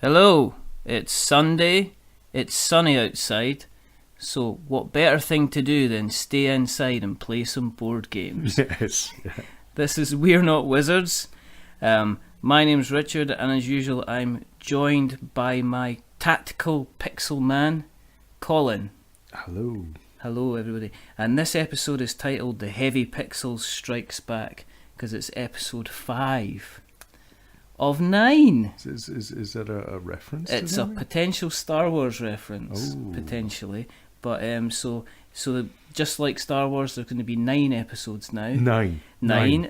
Hello, it's Sunday, it's sunny outside, so what better thing to do than stay inside and play some board games? Yes. Yeah. This is We're Not Wizards. My name's Richard, and as usual I'm joined by my tactical pixel man, Colin. Hello. Hello everybody. And this episode is titled The Heavy Pixels Strikes Back, because it's episode 5. Of 9. Is that a reference? It's a potential Star Wars reference, Oh. potentially. But so just like Star Wars, there's going to be 9 episodes now. 9.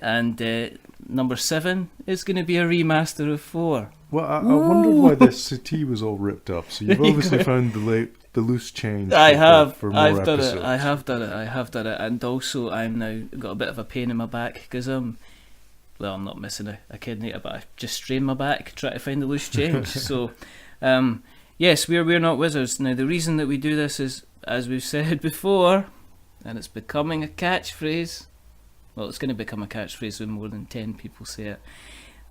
And number 7 is going to be a remaster of 4. Well, I wondered why the settee was all ripped up. So you've obviously found the loose change. I have. For more I've episodes. done it. I have done it. And also, I'm now got a bit of a pain in my back because well, I'm not missing a kidney, but I just strained my back trying to find the loose change. So, yes, we're not wizards. Now, the reason that we do this is, as we've said before, and it's becoming a catchphrase. Well, it's going to become a catchphrase when more than 10 people say it.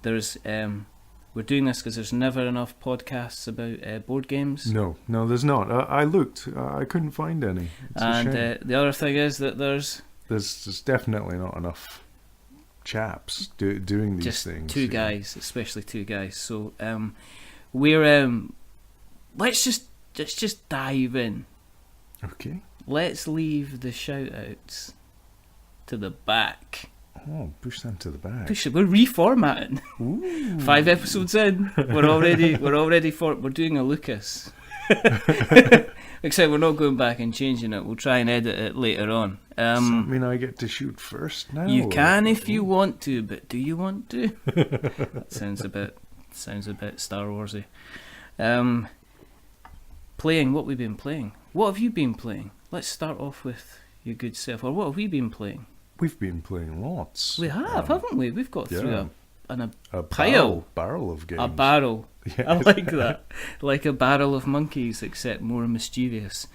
There's, we're doing this because there's never enough podcasts about board games. No, there's not. I looked. I couldn't find any. It's a shame. The other thing is that there's definitely not enough chaps doing these just things. Two guys, especially two guys. So we're let's just dive in. Okay. Let's leave the shout outs to the back. Oh, push them to the back. We're reformatting. Ooh. 5 episodes in, we're doing a Lucas. Except we're not going back and changing it. We'll try and edit it later on. Does that mean I get to shoot first now? You can if you want to, but do you want to? That sounds a bit Star Warsy. Playing, what we've been playing. What have you been playing? Let's start off with your good self. Or what have we been playing? We've been playing lots. We have, haven't we? We've got through a barrel of games. A barrel. Yes. I like that. Like a barrel of monkeys, except more mischievous.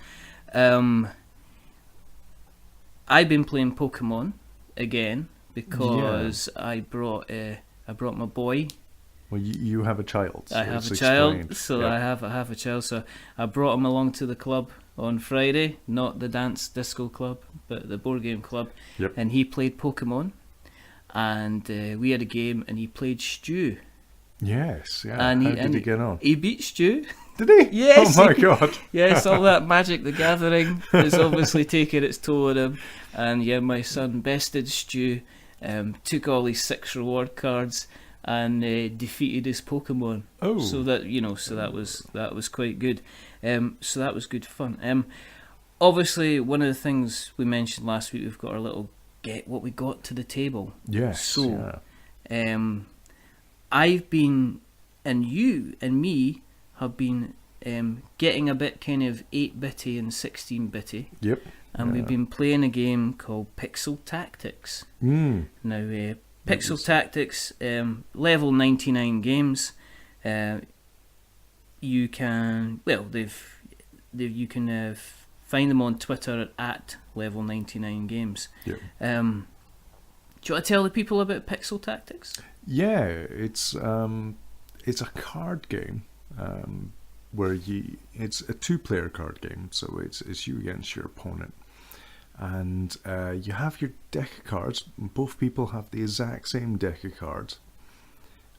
I've been playing Pokemon again because I brought my boy. Well, you have a child. So I have a it's child, explained. so Yeah. I have a child. So I brought him along to the club on Friday, not the dance disco club, but the board game club. Yep. And he played Pokemon, and we had a game, and he played Stew. Yes, yeah. And How did he get on? He beat Stew. Did he? Yes. Oh my god. Yes, all that Magic the Gathering has obviously taken its toll on him. And yeah, my son bested Stew, took all his 6 reward cards, and defeated his Pokemon. Oh. So that that was quite good. So that was good fun. Obviously, one of the things we mentioned last week, we've got our little get what we got to the table. Yes. So, yeah. I've been, and you and me have been getting a bit kind of 8-bitty and 16-bitty. Yep. And we've been playing a game called Pixel Tactics. Mm. Now, Pixel Tactics, level 99 games. You can, well, you can find them on Twitter at level 99 games. Yep. Do you want to tell the people about Pixel Tactics? Yeah, it's a card game where it's a 2-player card game, so it's you against your opponent, and you have your deck of cards. Both people have the exact same deck of cards,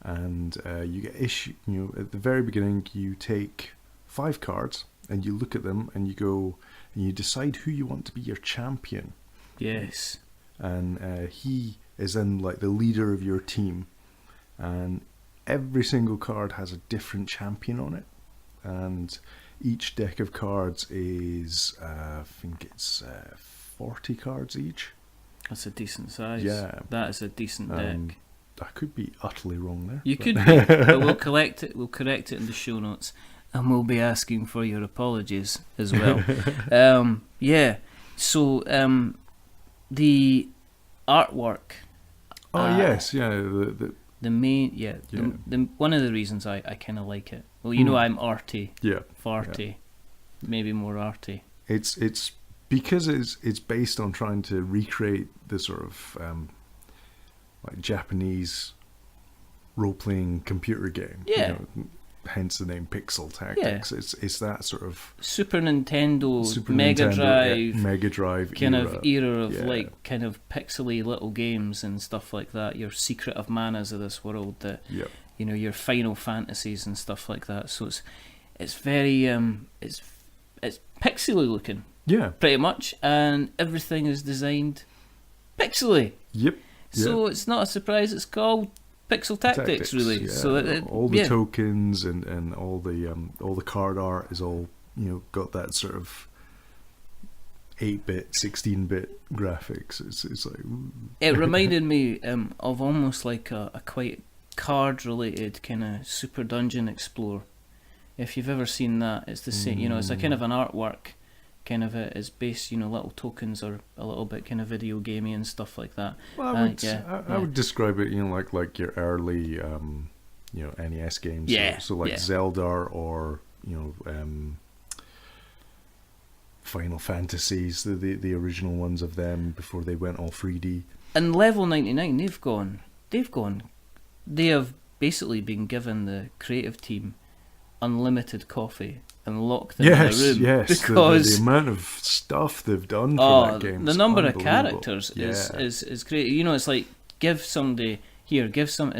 and you get at the very beginning you take 5 cards and you look at them and you go and you decide who you want to be your champion. Yes. And he is then like the leader of your team, and every single card has a different champion on it, and each deck of cards is I think it's 40 cards each. That's a decent size. Yeah. That is a decent deck. I could be utterly wrong there. You could be, but we'll correct it in the show notes, and we'll be asking for your apologies as well. Yeah. So the artwork. Yes, yeah. The main, the one of the reasons I kind of like it. Well, you know, I'm arty, Yeah. farty, maybe more arty. It's because it's based on trying to recreate the sort of like Japanese role-playing computer game. Yeah. You know, hence the name Pixel Tactics. It's that sort of Super Nintendo, Mega Drive, Mega Drive kind era. of era of like kind of pixely little games and stuff like that. Your Secret of Manas of this world, that you know, your Final Fantasies and stuff like that. So it's very it's pixely looking, pretty much, and everything is designed pixely. So it's not a surprise it's called Pixel Tactics, really. So all the tokens and all the card art is all, you know, got that sort of 8-bit, 16-bit graphics. It's like, ooh. It reminded me of almost like a quite card-related kind of Super Dungeon Explorer. If you've ever seen that, it's the same. You know, it's a kind of an artwork. Kind of it's based, you know, little tokens are a little bit kind of video gamey and stuff like that. Well, I would describe it, you know, like your early, you know, NES games. So like Zelda or, you know, Final Fantasies, the original ones of them before they went all 3D. And Level 99, they have basically been given the creative team unlimited coffee and locked them in a room. Because the amount of stuff they've done for that game. The number of characters is great. You know, it's like it's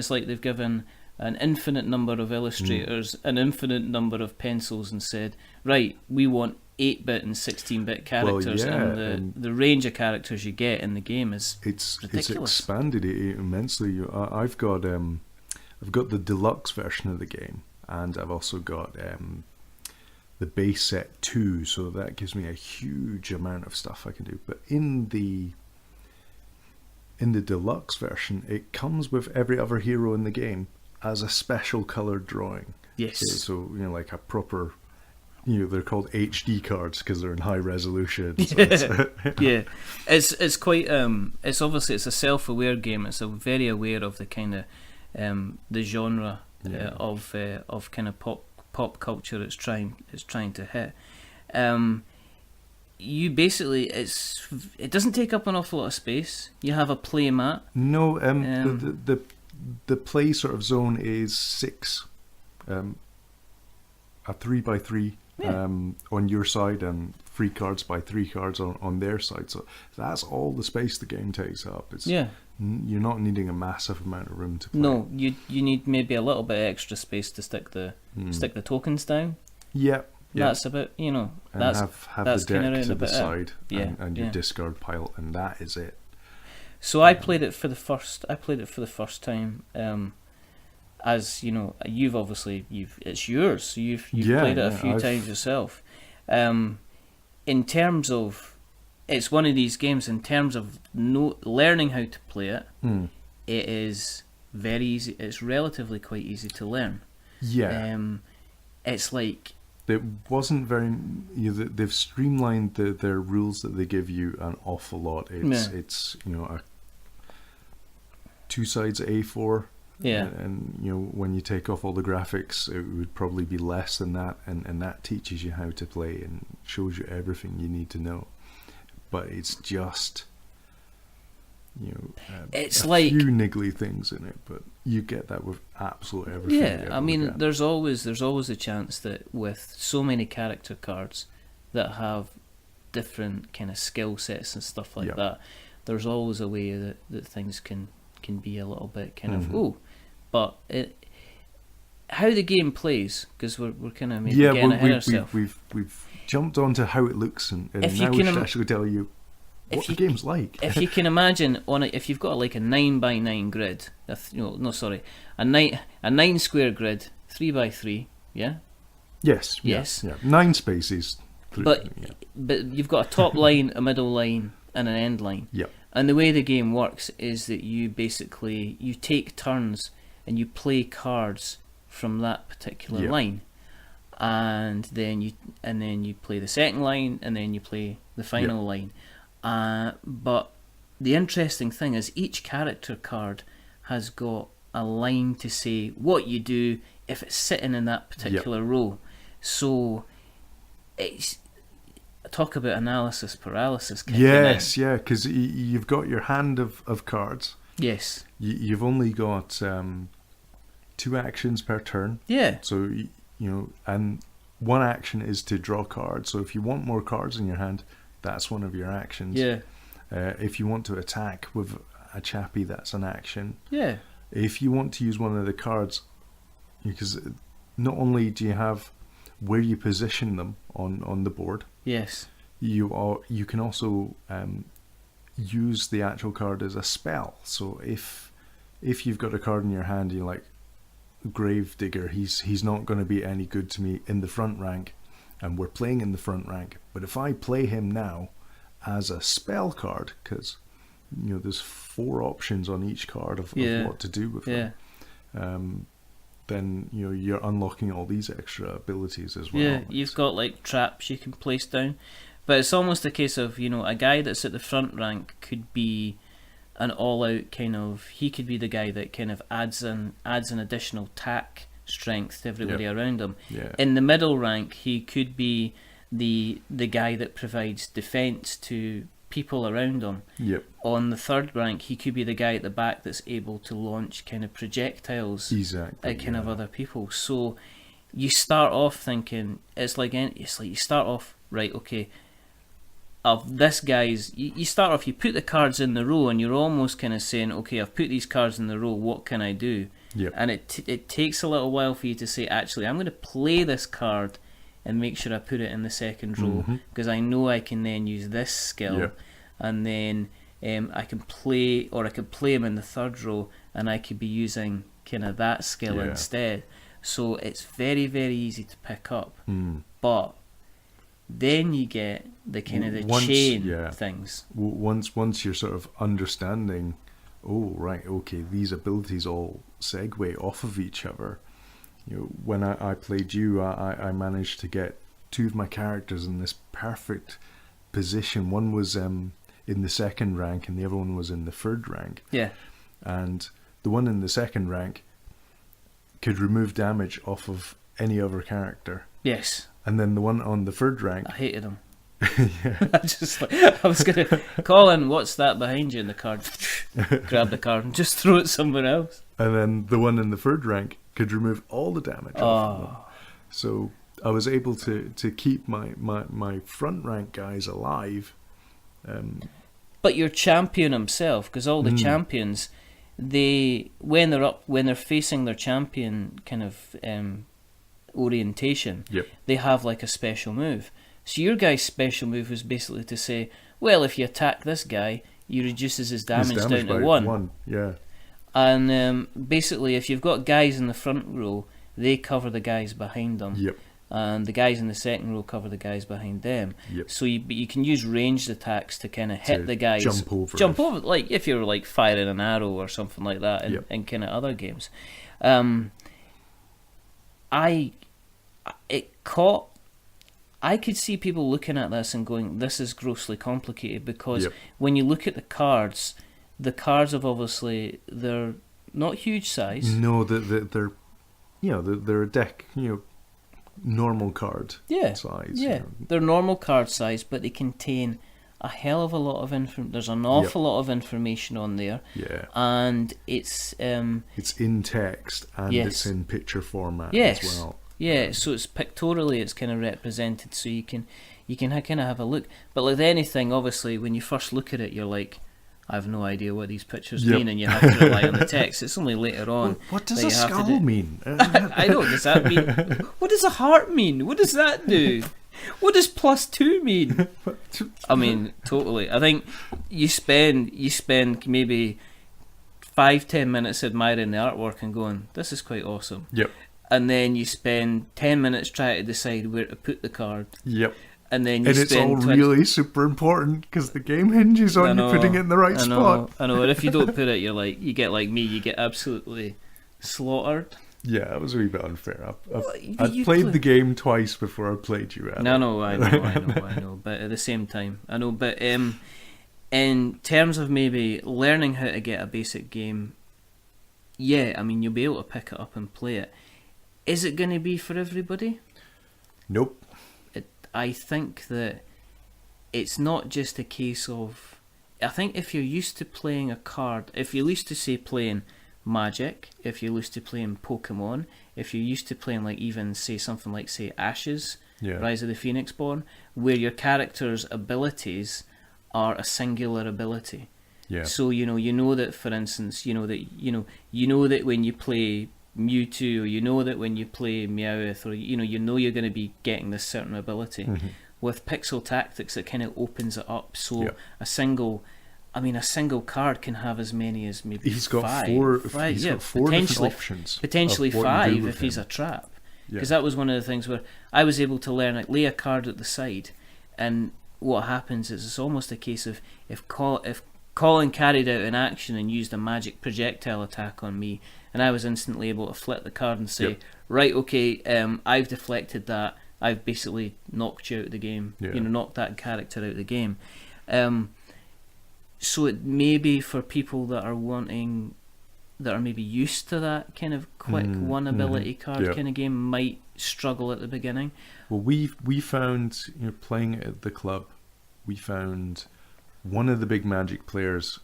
like they've given an infinite number of illustrators, an infinite number of pencils, and said, right, we want 8-bit and 16-bit characters, and the range of characters you get in the game is ridiculous. It's expanded it immensely. I've got the deluxe version of the game, and I've also got the base set 2, so that gives me a huge amount of stuff I can do. But in the deluxe version, it comes with every other hero in the game as a special coloured drawing. Yes. So you know, like a proper, you know, they're called HD cards because they're in high resolution. Yeah, it's quite it's obviously it's a self-aware game. It's very aware of the kind of the genre of kind of pop culture it's trying to hit. You basically it doesn't take up an awful lot of space. You have a play mat. No, the play sort of zone is 6, a 3x3 on your side, and 3 cards by 3 cards on their side. So that's all the space the game takes up. You're not needing a massive amount of room to play. No, you need maybe a little bit of extra space to stick the tokens down. That's about, you know, and that's have that's the deck to the side, and your yeah. discard pile, and that is it. So I played it for the first time. As you know, it's yours. So you've played it a few times yourself. In terms of, it's one of these games. In terms of learning how to play it, it is very easy. It's relatively quite easy to learn. It's like, it wasn't very. They've streamlined their rules that they give you an awful lot. It's you know, 2 sides A4. And you know, when you take off all the graphics, it would probably be less than that, and that teaches you how to play and shows you everything you need to know. But it's just, you know, it's a like few niggly things in it, but you get that with absolutely everything. Yeah, I mean, there's always a chance that with so many character cards that have different kind of skill sets and stuff like that, there's always a way that things can be a little bit kind of but how the game plays, because we're kind of maybe getting ahead of ourselves. We've jumped onto how it looks, and now we should actually tell you what the game's like. If you can imagine, if you've got like a 9x9 grid, a 9 square grid, 3x3, Yes. 9 spaces. But you've got a top line, a middle line, and an end line. And the way the game works is that you take turns and you play cards from that particular line, and then you play the second line, and then you play the final line. But the interesting thing is each character card has got a line to say what you do if it's sitting in that particular row. So it's, talk about analysis paralysis. Yes, because you've got your hand of cards. Yes. You've only got 2 actions per turn. Yeah. So and one action is to draw cards. So if you want more cards in your hand, that's one of your actions. Yeah. If you want to attack with a chappie, that's an action. Yeah. If you want to use one of the cards, because not only do you have where you position them on the board, yes, you can also use the actual card as a spell. So if you've got a card in your hand, you're like, Gravedigger, he's not going to be any good to me in the front rank, and we're playing in the front rank. But if I play him now as a spell card, because there's 4 options on each card of what to do with them, then you're unlocking all these extra abilities as well. Yeah, you've got like traps you can place down, but it's almost a case of a guy that's at the front rank could be an all-out kind of. He could be the guy that kind of adds an additional tack strength to everybody around him. Yeah. In the middle rank, he could be the guy that provides defense to people around him. Yep. On the third rank, he could be the guy at the back that's able to launch kind of projectiles exactly, at kind of other people. So you start off thinking it's like you start off right. Okay, of this guy's, you start off. You put the cards in the row, and you're almost kind of saying, okay, I've put these cards in the row. What can I do? Yep. And it takes a little while for you to say, actually, I'm going to play this card and make sure I put it in the second row, because I know I can then use this skill, and then I can play him in the third row, and I could be using kind of that skill instead. So it's very, very easy to pick up, but then you get the kind of chain things. Once you're sort of understanding, oh right, okay, these abilities all segue off of each other. When I played you, I managed to get 2 of my characters in this perfect position. One was in the second rank, and the other one was in the third rank. Yeah. And the one in the second rank could remove damage off of any other character. Yes. And then the one on the third rank, I hated him. I was gonna Colin, what's that behind you in the card? Grab the card and just throw it somewhere else. And then the one in the third rank could remove all the damage off of them. So I was able to keep my front rank guys alive. But your champion himself, because all the champions, when they're facing their champion kind of orientation, they have like a special move. So your guy's special move was basically to say, well, if you attack this guy, you reduces his damage down to 1. Yeah. And basically, if you've got guys in the front row, they cover the guys behind them. Yep. And the guys in the second row cover the guys behind them. Yep. So you can use ranged attacks to kind of hit the guys. Jump over, like if you're like firing an arrow or something like that in kind of other games. I could see people looking at this and going, this is grossly complicated, because when you look at the cards have obviously, they're not huge size. No, they're they're a deck, normal card size. Yeah, they're normal card size, but they contain a hell of a lot of there's an awful lot of information on there. Yeah. And it's in text, and it's in picture format as well. Yeah, so it's pictorially, it's kind of represented, so you can kind of have a look. But like anything, obviously, when you first look at it, you're like, I have no idea what these pictures mean, and you have to rely on the text. It's only later on. What does a skull mean? I know. Does that mean? What does a heart mean? What does that do? What does +2 mean? I mean, totally. I think you spend maybe 5-10 minutes admiring the artwork and going, this is quite awesome. Yep. And then you spend 10 minutes trying to decide where to put the card. Yep. And then it's all really super important, because the game hinges on you putting it in the right spot. I know. And if you don't put it, you get like me, you get absolutely slaughtered. Yeah, that was a wee bit unfair. I've played the game twice before I played you. I know. But at the same time, I know. But in terms of maybe learning how to get a basic game, I mean, you'll be able to pick it up and play it. Is it going to be for everybody? Nope. I think that it's not just a case of... I think if you're used to playing a card, if you're used to, say, playing Magic, if you're used to playing Pokemon, if you're used to playing like even say something like say Ashes, Rise of the Phoenix Born, where your character's abilities are a singular ability. Yeah. So you know that, for instance, you know that when you play Mewtwo, or you know that when you play Meowth, or you know you're going to be getting this certain ability. Mm-hmm. With Pixel Tactics, it kind of opens it up. So Yeah. a single card can have as many as maybe He's got five. He's got four different options. Potentially of what you do five with if he's him. a trap. Yeah. Because that was one of the things where I was able to learn, like, lay a card at the side, and what happens is it's almost a case of if Colin carried out an action and used a magic projectile attack on me, and I was instantly able to flip the card and say, Yep. right, okay, I've deflected that. I've basically knocked you out of the game. Yeah. Knocked that character out of the game. So it may be for people that are maybe used to that kind of quick one ability card Yep. kind of game, might struggle at the beginning. Well, we found, playing at the club, we found one of the big Magic players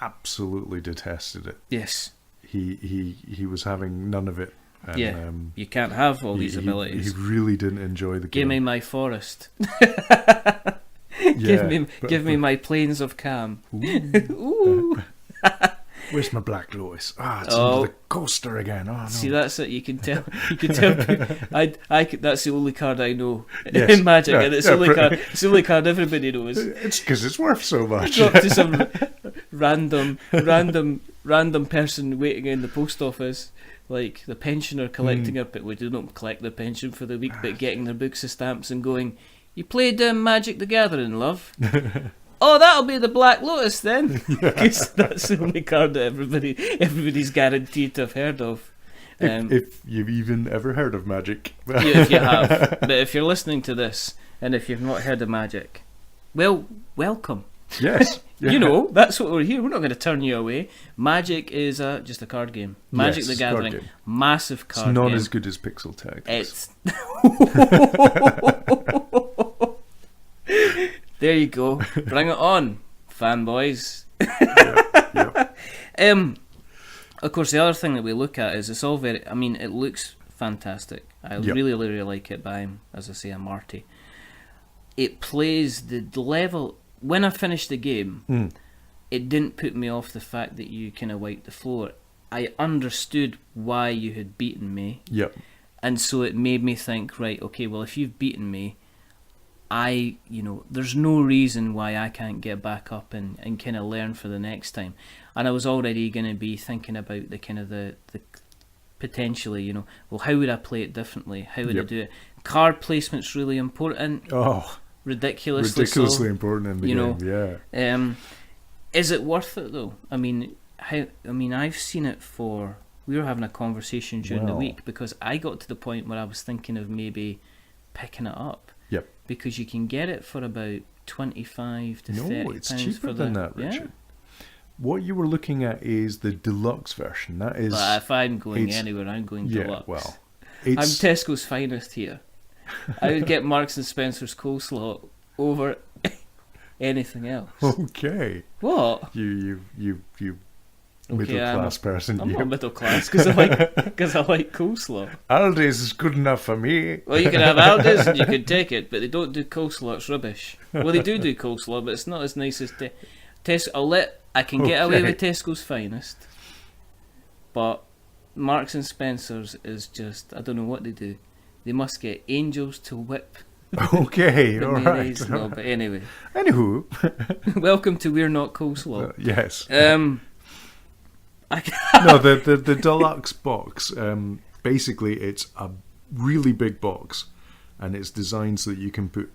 absolutely detested it. Yes. He was having none of it. And, you can't have all these he abilities. He really didn't enjoy the game. Give me my forest. Yeah, give me my plains of calm. Ooh. Where's my Black Lois? It's under the coaster again. Oh no! See, that's it. You can tell. That's the only card I know Yes. in Magic, Yeah, and it's yeah, it's the only card everybody knows. It's because it's worth so much. Drop to some random person waiting in the post office, like the pensioner collecting her, but we don't collect the pension for the week, but getting their books of stamps and going, "You played Magic the Gathering, love." Oh, that'll be the Black Lotus then, because that's the only card that everybody's guaranteed to have heard of. If you've even ever heard of Magic. If you have, but if you're listening to this and if you've not heard of Magic, well, welcome. Yes. Yeah. That's what we're here. We're not going to turn you away. Magic is just a card game. Magic Yes, the it's a card Gathering, game. massive card It's not game. as good as Pixel Tactics. There you go. Bring it on, fanboys. Yep. Of course, the other thing that we look at is it's all very. I mean, it looks fantastic. I really, really like it. By, as I say, a Marty. It plays the level. When I finished the game, it didn't put me off the fact that you kind of wiped the floor. I understood why you had beaten me. Yep. And so it made me think, right, okay, well, if you've beaten me, there's no reason why I can't get back up and kind of learn for the next time. And I was already going to be thinking about the kind of the potentially, well, how would I play it differently? How would I do it? Card placement's really important. Oh, ridiculously so. Important in the game. Yeah. Is it worth it though? I mean, I've seen it for. We were having a conversation during the week because I got to the point where I was thinking of maybe picking it up. Yep. Because you can get it for about 25 to 30 No, it's pounds cheaper for than that, Richard. What you were looking at is the deluxe version. That is. But if I'm going anywhere, I'm going deluxe. Well, I'm Tesco's finest here. I would get Marks and Spencer's coleslaw over anything else. Okay. What? You middle class person. I'm not middle class because I like coleslaw. Aldi's is good enough for me. Well, you can have Aldi's and you can take it, but they don't do coleslaw. It's rubbish. Well, they do coleslaw, but it's not as nice as Tesco. I can get away with Tesco's finest, but Marks and Spencer's is just, I don't know what they do. They must get angels to whip. Okay, all right. No, but anyway. Anywho, welcome to We're Not Coleslaw. yes. No, the deluxe box. Basically, it's a really big box, and it's designed so that you can put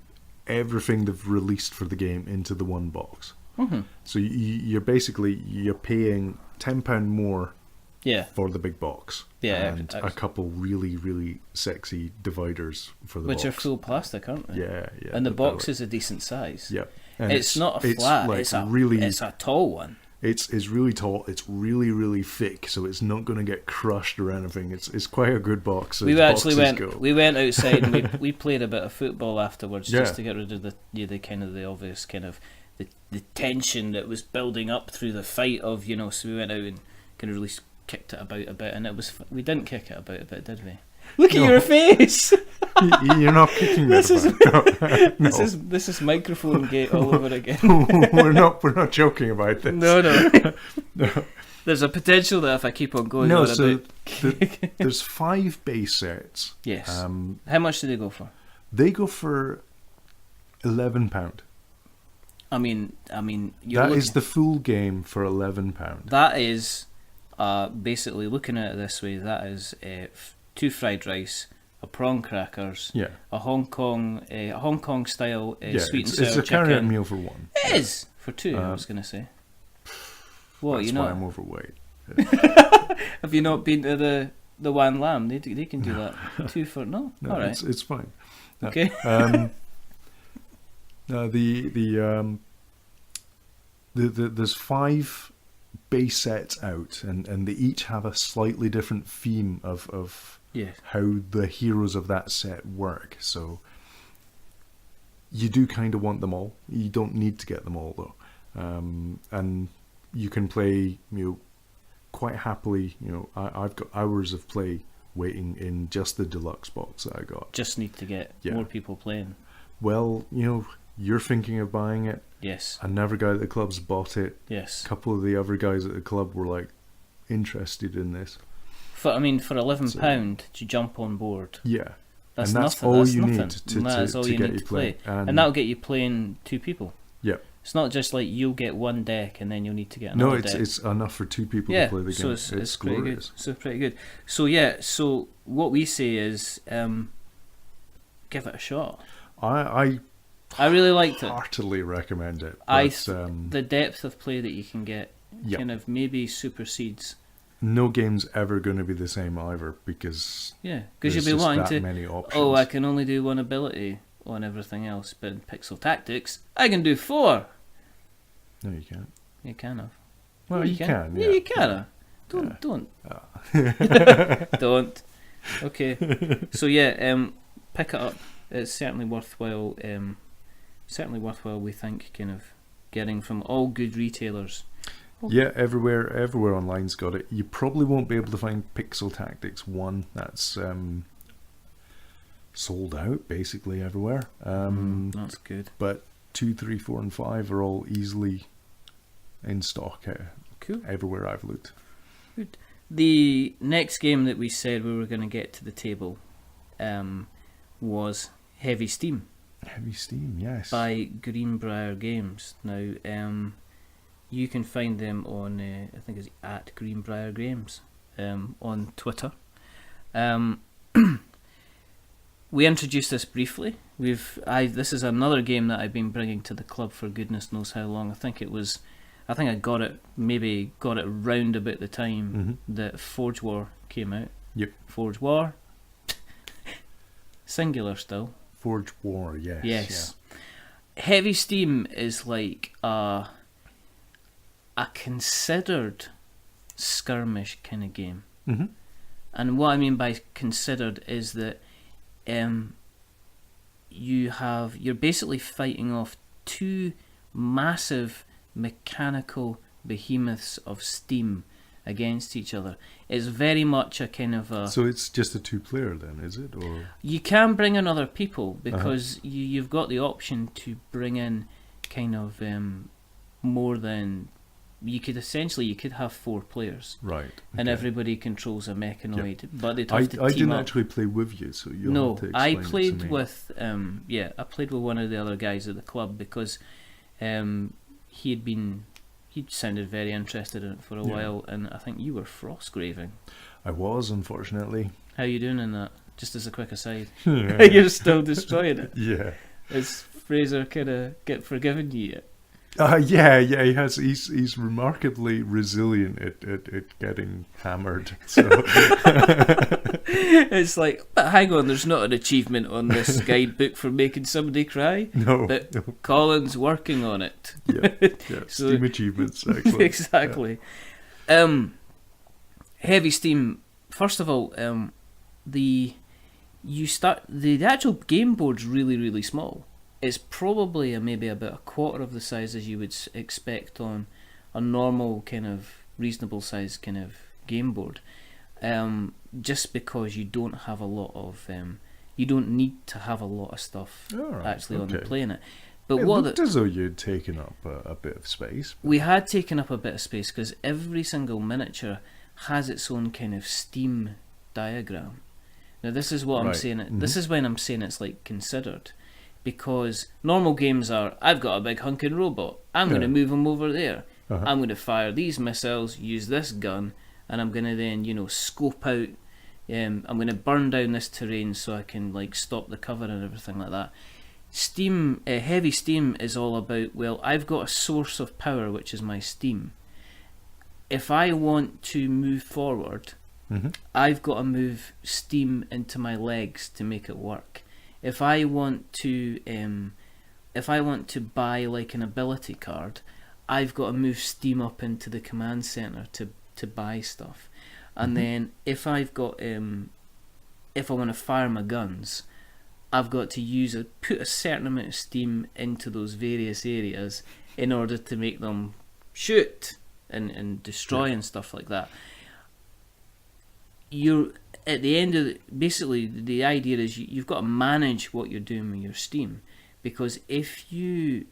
everything they've released for the game into the one box. Mm-hmm. So you're paying £10 more. Yeah. For the big box. Yeah. And a couple really, really sexy dividers for the box. Which are full plastic, aren't they? Yeah. And the box is a decent size. Yep. And it's not a flat, it's a tall one. It's really tall, it's really, really thick, so it's not going to get crushed or anything. It's quite a good box. We went outside and we played a bit of football afterwards just to get rid of the obvious kind of the tension that was building up through the fight of, so we went out and kind of really kicked it about a bit, and we didn't kick it about a bit, did we? Look No. at your face. You're not kicking This it is about. No. this is microphone gate all over again. we're not joking about this. No. No. There's a potential that if I keep on going No, on so about... there's 5 base sets. Yes. How much do they go for? They go for £11. I mean, That is the full game for £11. That is, basically looking at it this way, that is 2 fried rice, a prawn crackers, Yeah. a Hong Kong style Yeah, sweet and it's sour a carry-out chicken. meal for one. It is for 2. I was going to say. What, That's you know? why I'm overweight. Have you not been to the Wan Lam? They can do that. 2 for no. No, All right. it's fine. No, Okay. no, there's 5 base sets out, and they each have a slightly different theme of Yeah. how the heroes of that set work. So you do kind of want them all. You don't need to get them all though, and you can play quite happily. I've got hours of play waiting in just the deluxe box that I got. Just need to get more people playing. Well, you're thinking of buying it. Yes. Another guy at the club's bought it. Yes. A couple of the other guys at the club were like interested in this. For £11 to jump on board. Yeah. That's and that's nothing. all that's you nothing. need to That's all you get need you to play. playing. And that'll get you playing 2 people. Yeah. It's not just like you'll get 1 deck and then you'll need to get another deck. No, it's enough for 2 people to play the game. So it's pretty good. glorious. So pretty good. So yeah, so what we say is give it a shot. I really liked it. heartily recommend it. But, The depth of play that you can get yeah. kind of maybe supersedes. No game's ever going to be the same either because Because there's you'll be just wanting that to. many options. Oh, I can only do 1 ability on everything else, but in Pixel Tactics, I can do 4. No, you can't. You can have. Well, you can. Yeah, you can have. Don't. Don't. Okay. So yeah, pick it up. It's certainly worthwhile. Certainly worthwhile. We think kind of getting from all good retailers. Yeah, everywhere online's got it. You probably won't be able to find Pixel Tactics 1. That's sold out basically everywhere. That's good. But 2, 3, 4, and 5 are all easily in stock Cool. everywhere I've looked. Good. The next game that we said we were going to get to the table was Heavy Steam. Heavy Steam, yes. By Greenbrier Games. Now, you can find them on, I think it's at Greenbrier Games on Twitter. We introduced this briefly. This is another game that I've been bringing to the club for goodness knows how long. I think I got it round about the time that Forge War came out. Yep. Forge War. Singular still. Forge War, yes. Yes. Yeah. Heavy Steam is like a considered skirmish kind of game. Mm-hmm. And what I mean by considered is that you're basically fighting off 2 massive mechanical behemoths of steam against each other. It's very much a kind of a... So it's just a 2-player then, is it? Or you can bring in other people because you've got the option to bring in kind of more than... You could have 4 players. Right. Okay. And everybody controls a mechanoid. Yep. But they'd I have to team up. didn't actually play with you, so you'll have to explain I it to played me. with I played with one of the other guys at the club because he'd sounded very interested in it for a while, and I think you were Frostgraving. I was, unfortunately. How you doing in that? Just as a quick aside. Yeah. You're still destroying it. Yeah. Is Fraser kind of get forgiven you yet? Yeah, he has. He's remarkably resilient at getting hammered. So It's like, but hang on, there's not an achievement on this guidebook for making somebody cry. no, But Colin's working on it. yeah, So- Steam achievements actually. Exactly. Heavy Steam. First of all, the actual game board's really, really small. It's probably maybe about a quarter of the size as you would expect on a normal kind of reasonable sized kind of game board, just because you don't have a lot of you don't need to have a lot of stuff actually on the planet. But it looked as though you'd taken up a bit of space. We had taken up a bit of space because every single miniature has its own kind of Steam diagram. Now this is what I'm saying. This is when I'm saying it's like considered, because normal games are, I've got a big hunking robot, I'm going to move him over there, I'm going to fire these missiles, use this gun, and I'm going to then, you know, scope out, I'm going to burn down this terrain so I can like stop the cover and everything like that. Steam, heavy steam is all about, well, I've got a source of power which is my steam. If I want to move forward, I've got to move steam into my legs to make it work. If I want to buy like an ability card, I've got to move steam up into the command center to buy stuff. And then if I've got if I want to fire my guns, I've got to put a certain amount of steam into those various areas in order to make them shoot and destroy and stuff like that. You're at the end of basically the idea is you've got to manage what you're doing with your steam, because if you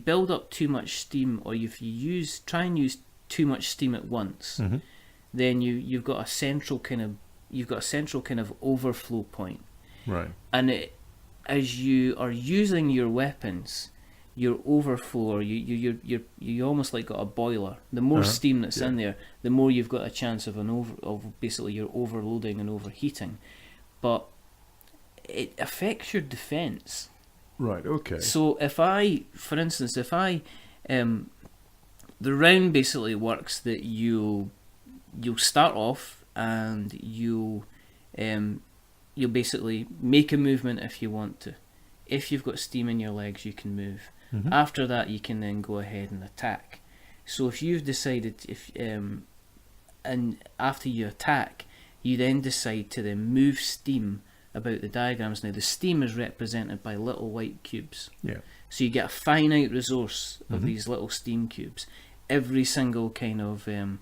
build up too much steam, or if you try and use too much steam at once, then you've got a central kind of overflow point. Right. And as you are using your weapons, your overflow, or you almost like got a boiler. The more steam that's in there, the more you've got a chance of basically you're overloading and overheating. But it affects your defense. Right. Okay. So for instance, the round basically works that you'll start off and you'll basically make a movement if you want to. If you've got steam in your legs, you can move. After that, you can then go ahead and attack. So if you've decided, and after you attack, you then decide to then move steam about the diagrams. Now the steam is represented by little white cubes. Yeah. So you get a finite resource of these little steam cubes. Every single kind of like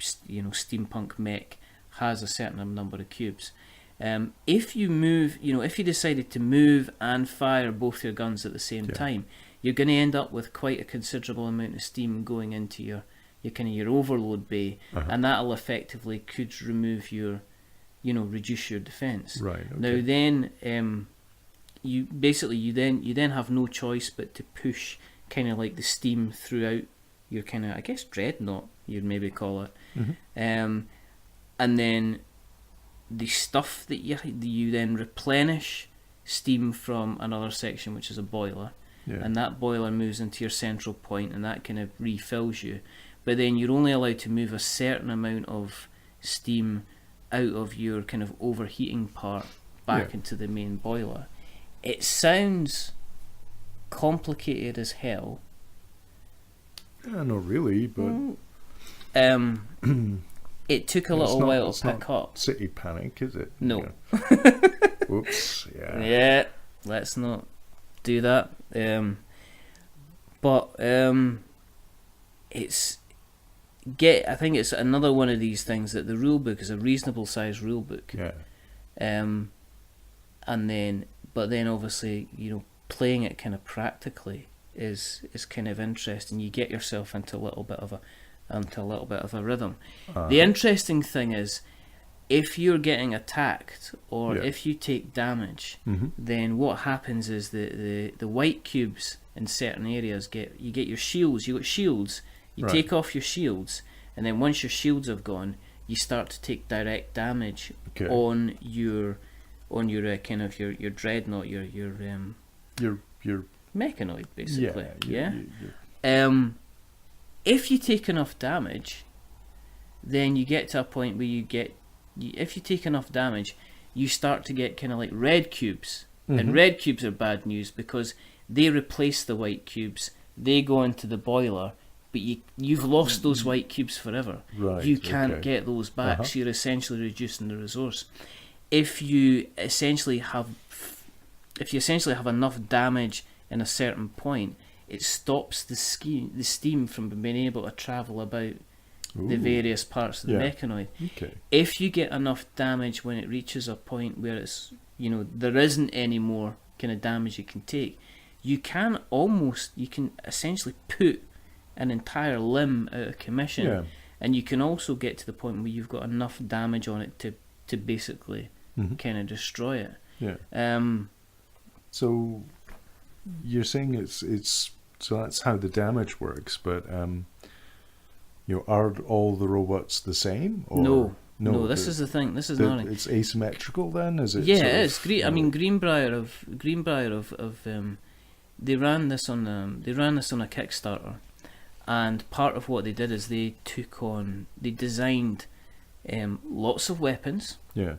steampunk mech has a certain number of cubes. If you decided to move and fire both your guns at the same time, you're going to end up with quite a considerable amount of steam going into your overload bay, and that'll effectively could remove reduce your defense. Right. Okay. Now then, you then have no choice but to push kind of like the steam throughout your kind of, I guess, dreadnought, you'd maybe call it, and then the stuff that you then replenish steam from another section, which is a boiler, and that boiler moves into your central point, and that kind of refills you. But then you're only allowed to move a certain amount of steam out of your kind of overheating part back into the main boiler. It sounds complicated as hell. Not really, but it took a little while to pick up. City Panic, is it? No. Whoops. Yeah. Yeah. Let's not do that. I think it's another one of these things that the rule book is a reasonable sized rule book. Yeah. But then obviously, playing it kind of practically is kind of interesting. You get yourself into a little bit of a rhythm. The interesting thing is, if you're getting attacked or if you take damage, then what happens is the white cubes in certain areas you get your shields. You got shields. You take off your shields, and then once your shields have gone, you start to take direct damage on your kind of your dreadnought, your mechanoid, basically. If you take enough damage, then you get to a point where if you take enough damage, you start to get kind of like red cubes. And red cubes are bad news because they replace the white cubes. They go into the boiler, but you've lost those white cubes forever. Right, you can't get those back, so you're essentially reducing the resource. If you essentially have enough damage in a certain point, it stops the steam from being able to travel about the Ooh. various parts of the Yeah. mechanoid. Okay. If you get enough damage when it reaches a point where it's, there isn't any more kind of damage you can take, you can essentially put an entire limb out of commission. Yeah. And you can also get to the point where you've got enough damage on it to basically Mm-hmm. kind of destroy it. Yeah. So you're saying it's so that's how the damage works, but are all the robots the same? Or No. This is the thing. This is not. It's asymmetrical then, is it? Yeah, sort it of, is. Greenbrier of they ran this on a Kickstarter, and part of what they did is they designed lots of weapons. Yeah.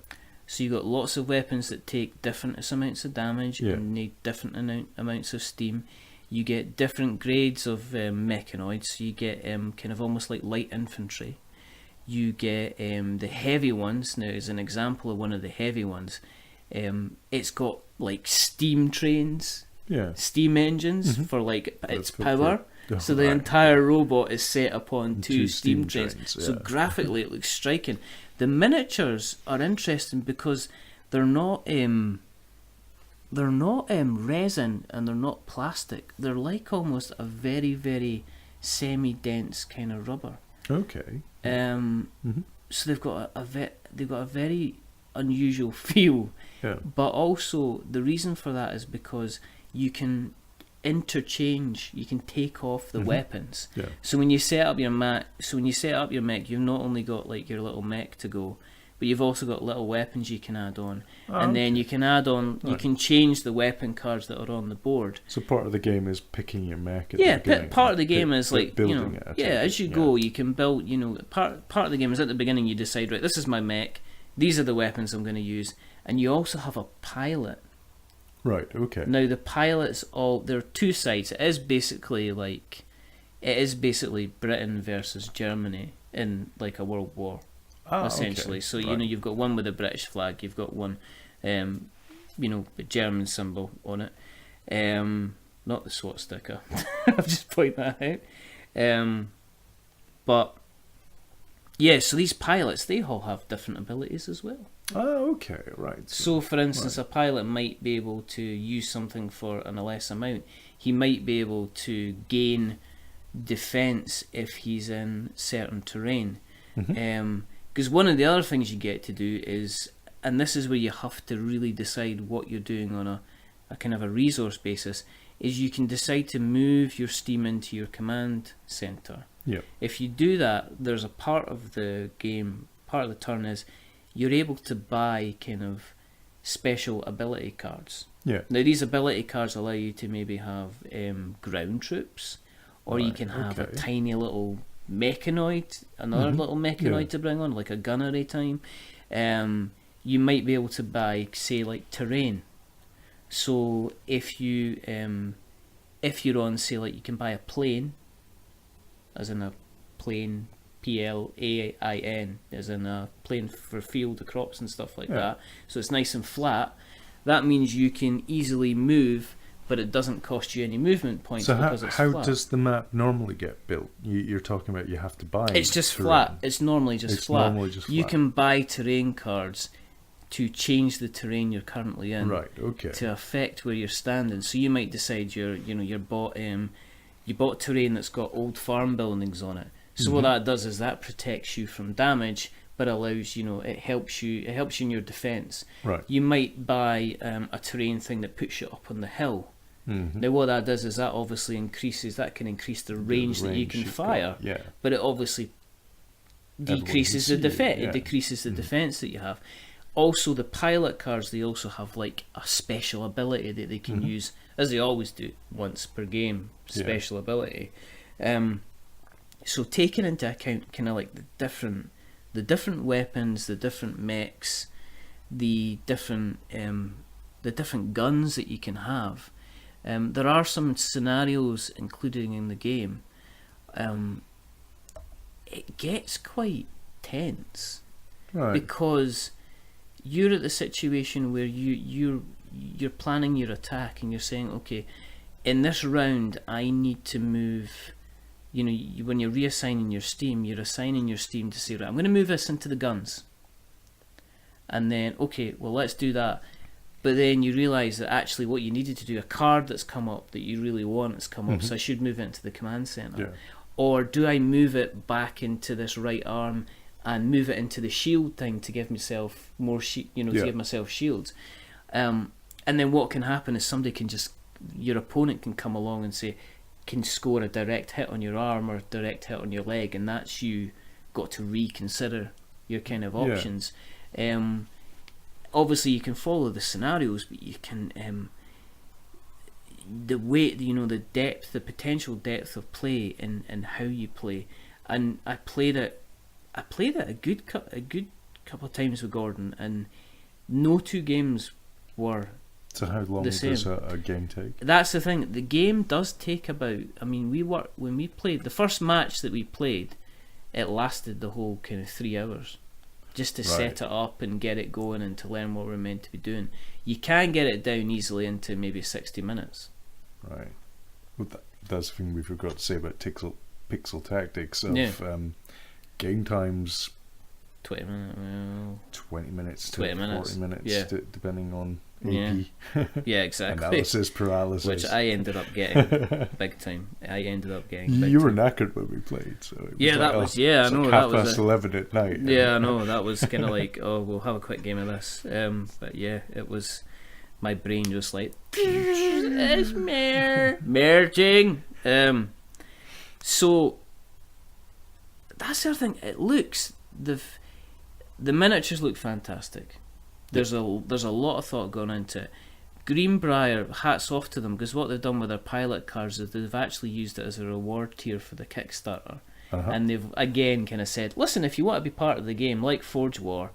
So you got lots of weapons that take different amounts of damage Yeah. and need different amounts of steam. You get different grades of mechanoids. So you get kind of almost like light infantry. You get the heavy ones. Now, as an example of one of the heavy ones, it's got like steam trains, Yeah. steam engines Mhm. for like its For- power. Oh, So the right. entire robot is set upon two Two steam steam trains. trains, So yeah. graphically it looks striking. The miniatures are interesting because they're not resin and they're not plastic. They're like almost a very, very semi-dense kind of rubber. Okay. Um, Mhm. So they've got a very unusual feel. Yeah. But also the reason for that is because you can interchange. You can take off the Mhm. weapons. Yeah. So when you set up your mech, you've not only got like your little mech to go, but you've also got little weapons you can add on, and then you can add on. You Right. can change the weapon cards that are on the board. So part of the game is picking your mech at Yeah, the beginning. part of the game is like building it. I take as you it, go, you can build. Part of the game is at the beginning. You decide, right, this is my mech. These are the weapons I'm going to use, and you also have a pilot. Right. Okay. Now the pilots there are two sides. It is basically Britain versus Germany in like a world war, essentially. Okay. So Right. you've got one with a British flag, you've got one, a German symbol on it. Not the SWAT sticker. I'll just point that out. But yeah, so these pilots, they all have different abilities as well. Oh, okay, right. So, for instance, a pilot might be able to use something for a less amount. He might be able to gain defense if he's in certain terrain. Because one of the other things you get to do is, and this is where you have to really decide what you're doing on a kind of a resource basis, is you can decide to move your steam into your command center. Yeah. If you do that, there's a part of the game, part of the turn is, you're able to buy kind of special ability cards. Yeah. Now these ability cards allow you to maybe have ground troops, or you Right, can have a okay. tiny little mechanoid, another Mhm, little mechanoid yeah. to bring on, like a gunnery time. You might be able to buy, say, like terrain. So if you're on, say, like you can buy a plane, as in a plane, PLAIN, as in a plane for field of crops and stuff like Yeah. that. So it's nice and flat. That means you can easily move, but it doesn't cost you any movement points So because it's how flat. does the map normally get built? You're talking about you have to buy. It's just terrain. flat. It's normally just It's flat. normally just You flat. can buy terrain cards to change the terrain you're currently in. Right. Okay. To affect where you're standing. So you might decide you bought terrain that's got old farm buildings on it. So what that does is that protects you from damage, but allows it helps you in your defense. Right. You might buy a terrain thing that puts you up on the hill. Mhm. Now what that does is that obviously can increase the range that you range can you've fire, got, yeah. but it obviously Everyone decreases can the see it, defense. yeah. It decreases the defense that you have. Also, the pilot cards, they also have like a special ability that they can use, as they always do, once per game. Special ability. So taking into account kind of like the different weapons, the different mechs, the different guns that you can have. There are some scenarios included in the game. It gets quite tense. Right. Because you're at the situation where you're planning your attack and you're saying, okay, in this round, I need to move. You know, when you're reassigning your steam, you're assigning your steam to say, right, I'm going to move this into the guns. And then, okay, well, let's do that. But then you realise that actually what you needed to do, a card that's come up that you really want has come up, so I should move it into the command centre. Yeah. Or do I move it back into this right arm and move it into the shield thing to give myself more, to give myself shields? And then what can happen is your opponent can come along and can score a direct hit on your arm or a direct hit on your leg, and that's you got to reconsider your kind of options. Obviously you can follow the scenarios, but you can the way, the depth, the potential depth of play and how you play. And I played it a good couple of times with Gordon, and no two games were. So how long does a game take? That's the thing. The game does take about. I mean, when we played the first match that we played, it lasted the whole kind of 3 hours, just to set it up and get it going and to learn what we're meant to be doing. You can get it down easily into maybe 60 minutes. Right. Well, that's the thing we forgot to say about pixel tactics of game times. 20 minutes to 40 minutes, depending on AP. Yeah, exactly. Analysis paralysis. Which I ended up getting big time. You were knackered when we played, so it was I know that was 11 at night. Yeah, I know that was kind of like, oh, we'll have a quick game of this. But yeah, it was. My brain just like it's merging. So that's the other thing. It looks the miniatures look fantastic. There's a lot of thought going into it. Greenbrier, hats off to them, because what they've done with their pilot cards is they've actually used it as a reward tier for the Kickstarter. And they've again kind of said, listen, if you want to be part of the game, like Forge War,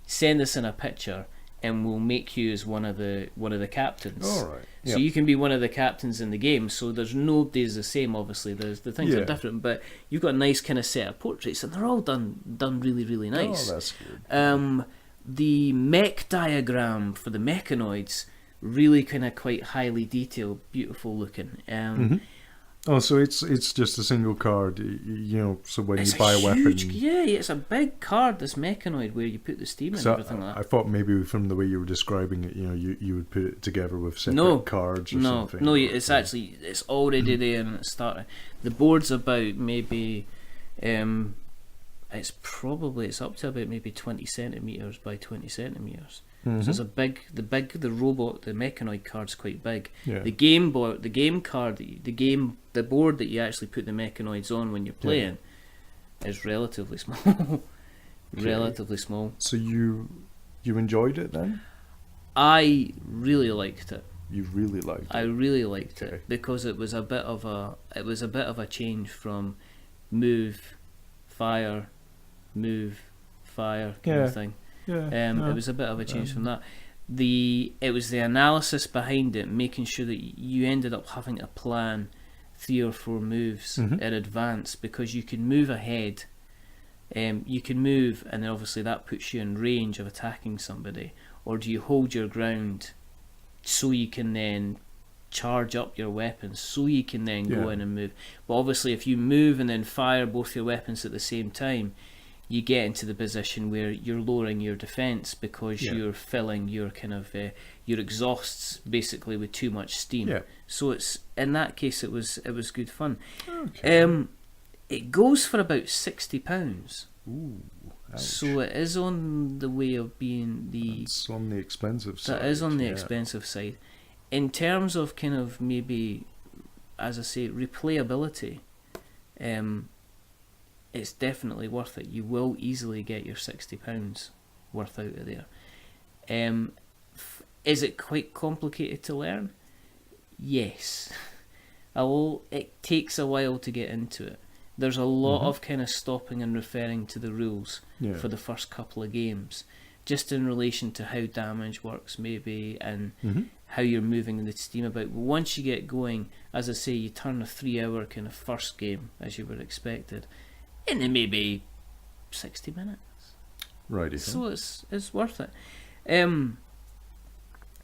send us in a picture and we'll make you as one of the captains. All right. So you can be one of the captains in the game. So there's nobody's the same. Obviously, the things are different, but you've got a nice kind of set of portraits, and they're all done really, really nice. Oh, that's good. The mech diagram for the mechanoids, really kind of quite highly detailed, beautiful looking. Oh, so it's just a single card, so when you buy a weapon... Yeah, it's a big card, this mechanoid, where you put the steam and everything like that. I thought maybe from the way you were describing it, you would put it together with separate cards or something. No, it's already there and it's starting. The board's about maybe... it's up to about maybe 20 centimetres by 20 centimetres. So it's the robot, the mechanoid card's quite big. Yeah. The game board, the board that you actually put the mechanoids on when you're playing is relatively small. Relatively small. So you enjoyed it then? I really liked it. You really liked it? I really liked it because it was a bit of a change from move, fire kind of thing. It was a bit of a change from that. It was the analysis behind it, making sure that you ended up having to plan 3 or 4 moves in advance, because you can move ahead. You can move, and then obviously that puts you in range of attacking somebody. Or do you hold your ground so you can then charge up your weapons, so you can then go in and move? But obviously, if you move and then fire both your weapons at the same time, you get into the position where you're lowering your defense because you're filling your kind of your exhausts basically with too much steam. Yeah. So it's in that case it was good fun. Okay. It goes for about £60. Ooh. Ouch. So it is on the way of being It's on the expensive side. That is on the expensive side. In terms of kind of maybe, as I say, replayability, it's definitely worth it. You will easily get your £60 worth out of there. Is it quite complicated to learn? Yes. It takes a while to get into it. There's a lot of kind of stopping and referring to the rules for the first couple of games, just in relation to how damage works maybe, and how you're moving the steam about. But once you get going, as I say, you turn a 3-hour kind of first game, as you were expected, into maybe 60 minutes. Right. So it's worth it.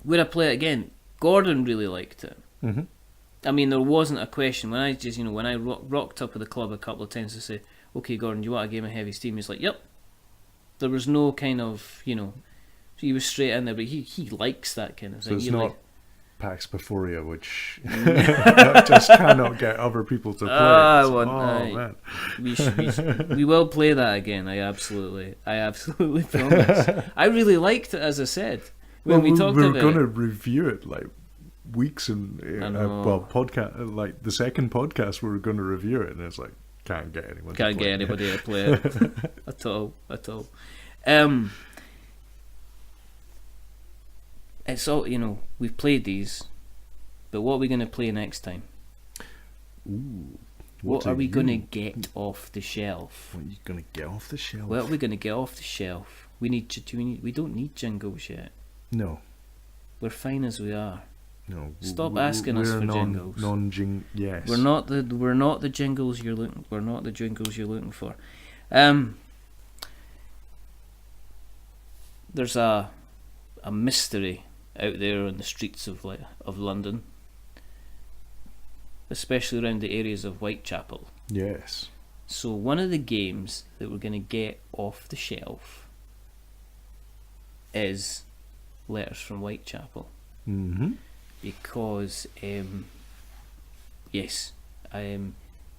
Would I play it again? Gordon really liked it. I mean, there wasn't a question when I just, when I rocked up at the club a couple of times to say, "Okay, Gordon, do you want a game of Heavy Steam?" He's like, "Yep." There was no kind of, he was straight in there, but he likes that kind of thing. So it's You not Pax Porphyria, which I just cannot get other people to play. Man. We will play that again. I absolutely promise. I really liked it, as I said when we talked about it. We were going to review it like weeks and podcast, like the second podcast we were going to review it, and it's like can't get anybody to play it at all. It's all, we've played these, but what are we going to play next time? Ooh, what are we going to get off the shelf? What are you going to get off the shelf? What are we going to get off the shelf? We don't need jingles yet. No. We're fine as we are. No. Stop asking us for jingles. Yes. We're not the jingles you're looking. We're not the jingles you're looking for. There's a mystery out there on the streets of London, especially around the areas of Whitechapel. Yes. So one of the games that we're going to get off the shelf is Letters from Whitechapel. Mm-hmm. Because yes, it's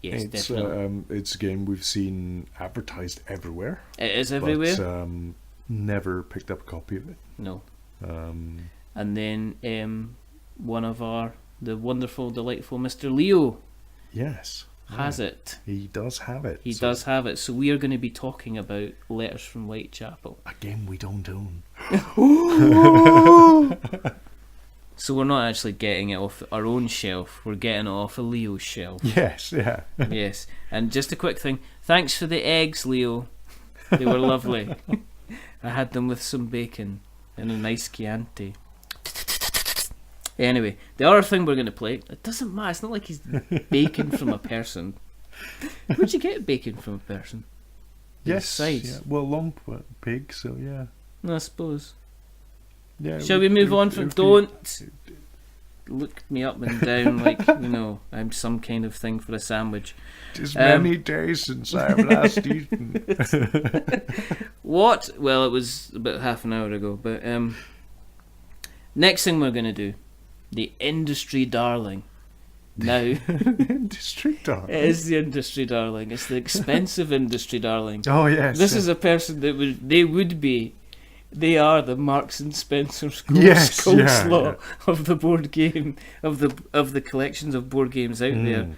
definitely. It's a game we've seen advertised everywhere. It is everywhere. But never picked up a copy of it. No. And then one of the wonderful, delightful Mr. Leo. Yes. Has it. He does have it. He does have it. So we are going to be talking about Letters from Whitechapel. A game we don't own. So we're not actually getting it off our own shelf. We're getting it off of Leo's shelf. Yes, yeah. Yes. And just a quick thing. Thanks for the eggs, Leo. They were lovely. I had them with some bacon and a nice Chianti. Anyway, the other thing we're going to play, it doesn't matter, it's not like he's bacon from a person. Where'd you get bacon from a person? Yes, yeah. Well, long pig, so yeah. I suppose. Yeah. Shall we move on from don't look me up and down like, I'm some kind of thing for a sandwich. It's many days since I've last eaten. What? Well, it was about half an hour ago, but next thing we're going to do, the industry darling. Now, industry darling. It is the industry darling. It's the expensive industry darling. Oh yes. This is a person that they are the Marks and Spencer's coleslaw of the board game of the collections of board games out there.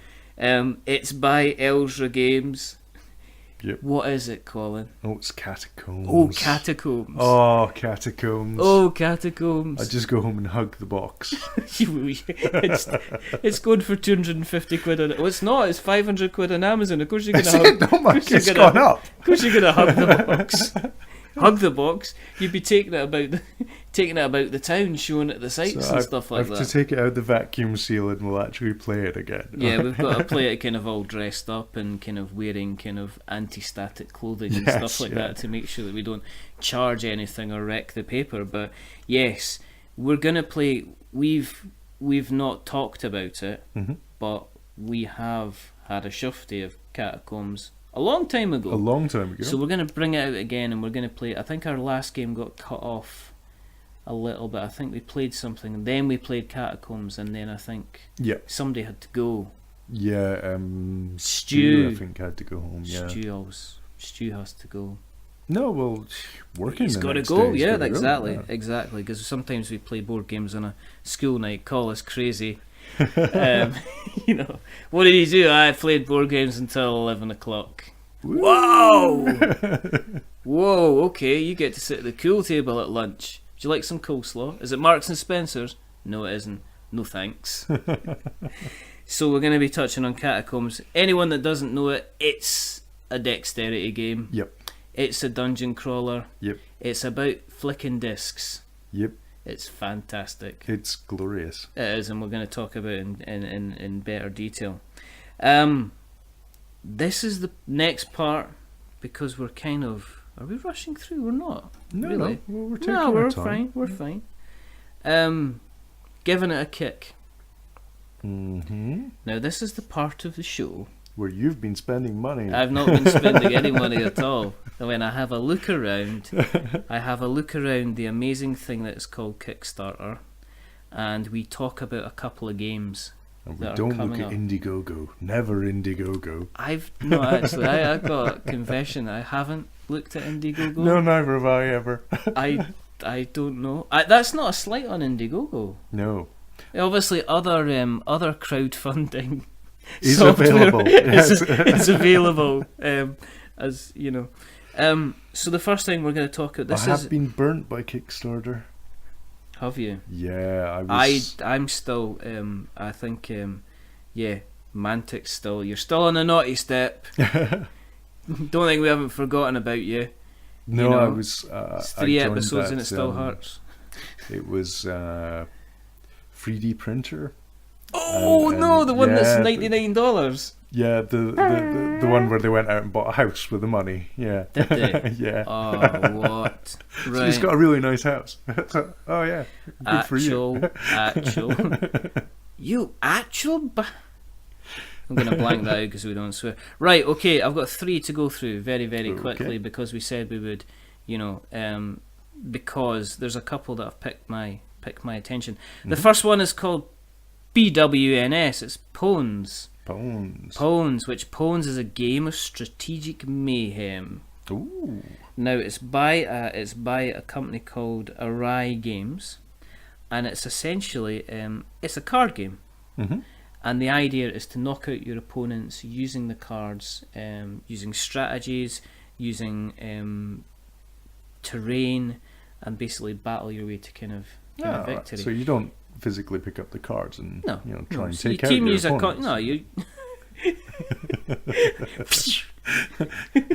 It's by Elsra Games. Yep. What is it, Colin? Oh, it's Catacombs. Oh, Catacombs. Oh, Catacombs. Oh, Catacombs. I just go home and hug the box. It's going for 250 quid on it. Well, it's not. It's 500 quid on Amazon. Of course you're gonna it's gone up. Of course you're gonna hug the box. Hug the box. You'd be taking it about the town, showing it the sights and stuff like that. I have to take it out the vacuum seal and we'll actually play it again. Yeah, we've got to play it kind of all dressed up and kind of wearing kind of anti-static clothing and stuff like that to make sure that we don't charge anything or wreck the paper. But yes, we're gonna play. We've not talked about it, but we have had a shufty of Catacombs a long time ago. So we're going to bring it out again and we're going to play. I think our last game got cut off a little bit. I think we played something and then we played Catacombs and then I think somebody had to go. Yeah, Stu I think had to go home. Yeah. Stu has to go. No, well, working. He's got to go. Yeah, exactly. Because sometimes we play board games on a school night. Call us crazy. What did he do? I played board games until 11 o'clock. Woo! Whoa, okay, you get to sit at the cool table at lunch. Would you like some coleslaw? Is it Marks and Spencer's? No, it isn't. No thanks. So we're going to be touching on Catacombs. Anyone that doesn't know it, it's a dexterity game. Yep. It's a dungeon crawler. Yep. It's about flicking discs. Yep. It's fantastic. It's glorious. It is, and we're going to talk about it in better detail. This is the next part because we're kind of... Are we rushing through? We're not. No, really. No, we're taking our time. We're fine. Giving it a kick. Mm-hmm. Now, this is the part of the show Where you've been spending money. I've not been spending any money at all. When I have a look around, the amazing thing that is called Kickstarter, and we talk about a couple of games. And we don't look at Indiegogo. Never Indiegogo. I've no, actually, I've got a confession. I haven't looked at Indiegogo. No, neither have I ever. I don't know. That's not a slight on Indiegogo. No. Obviously, other crowdfunding Is available. Yes. is available. As you know. So the first thing we're going to talk about. I have been burnt by Kickstarter. Have you? Yeah, I'm still. I think. Yeah, Mantic's still. You're still on the naughty step. Don't think we haven't forgotten about you. No, you know, I was. it's 3 episodes that, and it still hurts. It was 3D printer. Oh no, the one that's $99. Yeah, the one where they went out and bought a house with the money. Yeah. Did they? Yeah. Oh, what? Right. So he's got a really nice house. So, oh yeah, good for you. You actual. I'm going to blank that out because we don't swear. Right, okay, I've got 3 to go through very, very quickly because we said we would, because there's a couple that have picked my attention. The first one is called PWNS. It's Pwns. Pwns, which Pwns is a game of strategic mayhem. Ooh. Now it's by a company called Arrai Games, and it's essentially it's a card game. Mm-hmm. And the idea is to knock out your opponents using the cards, using strategies, using terrain, and basically battle your way to kind of victory. Right. So you don't physically pick up the cards and try and so take your out team your use opponents. you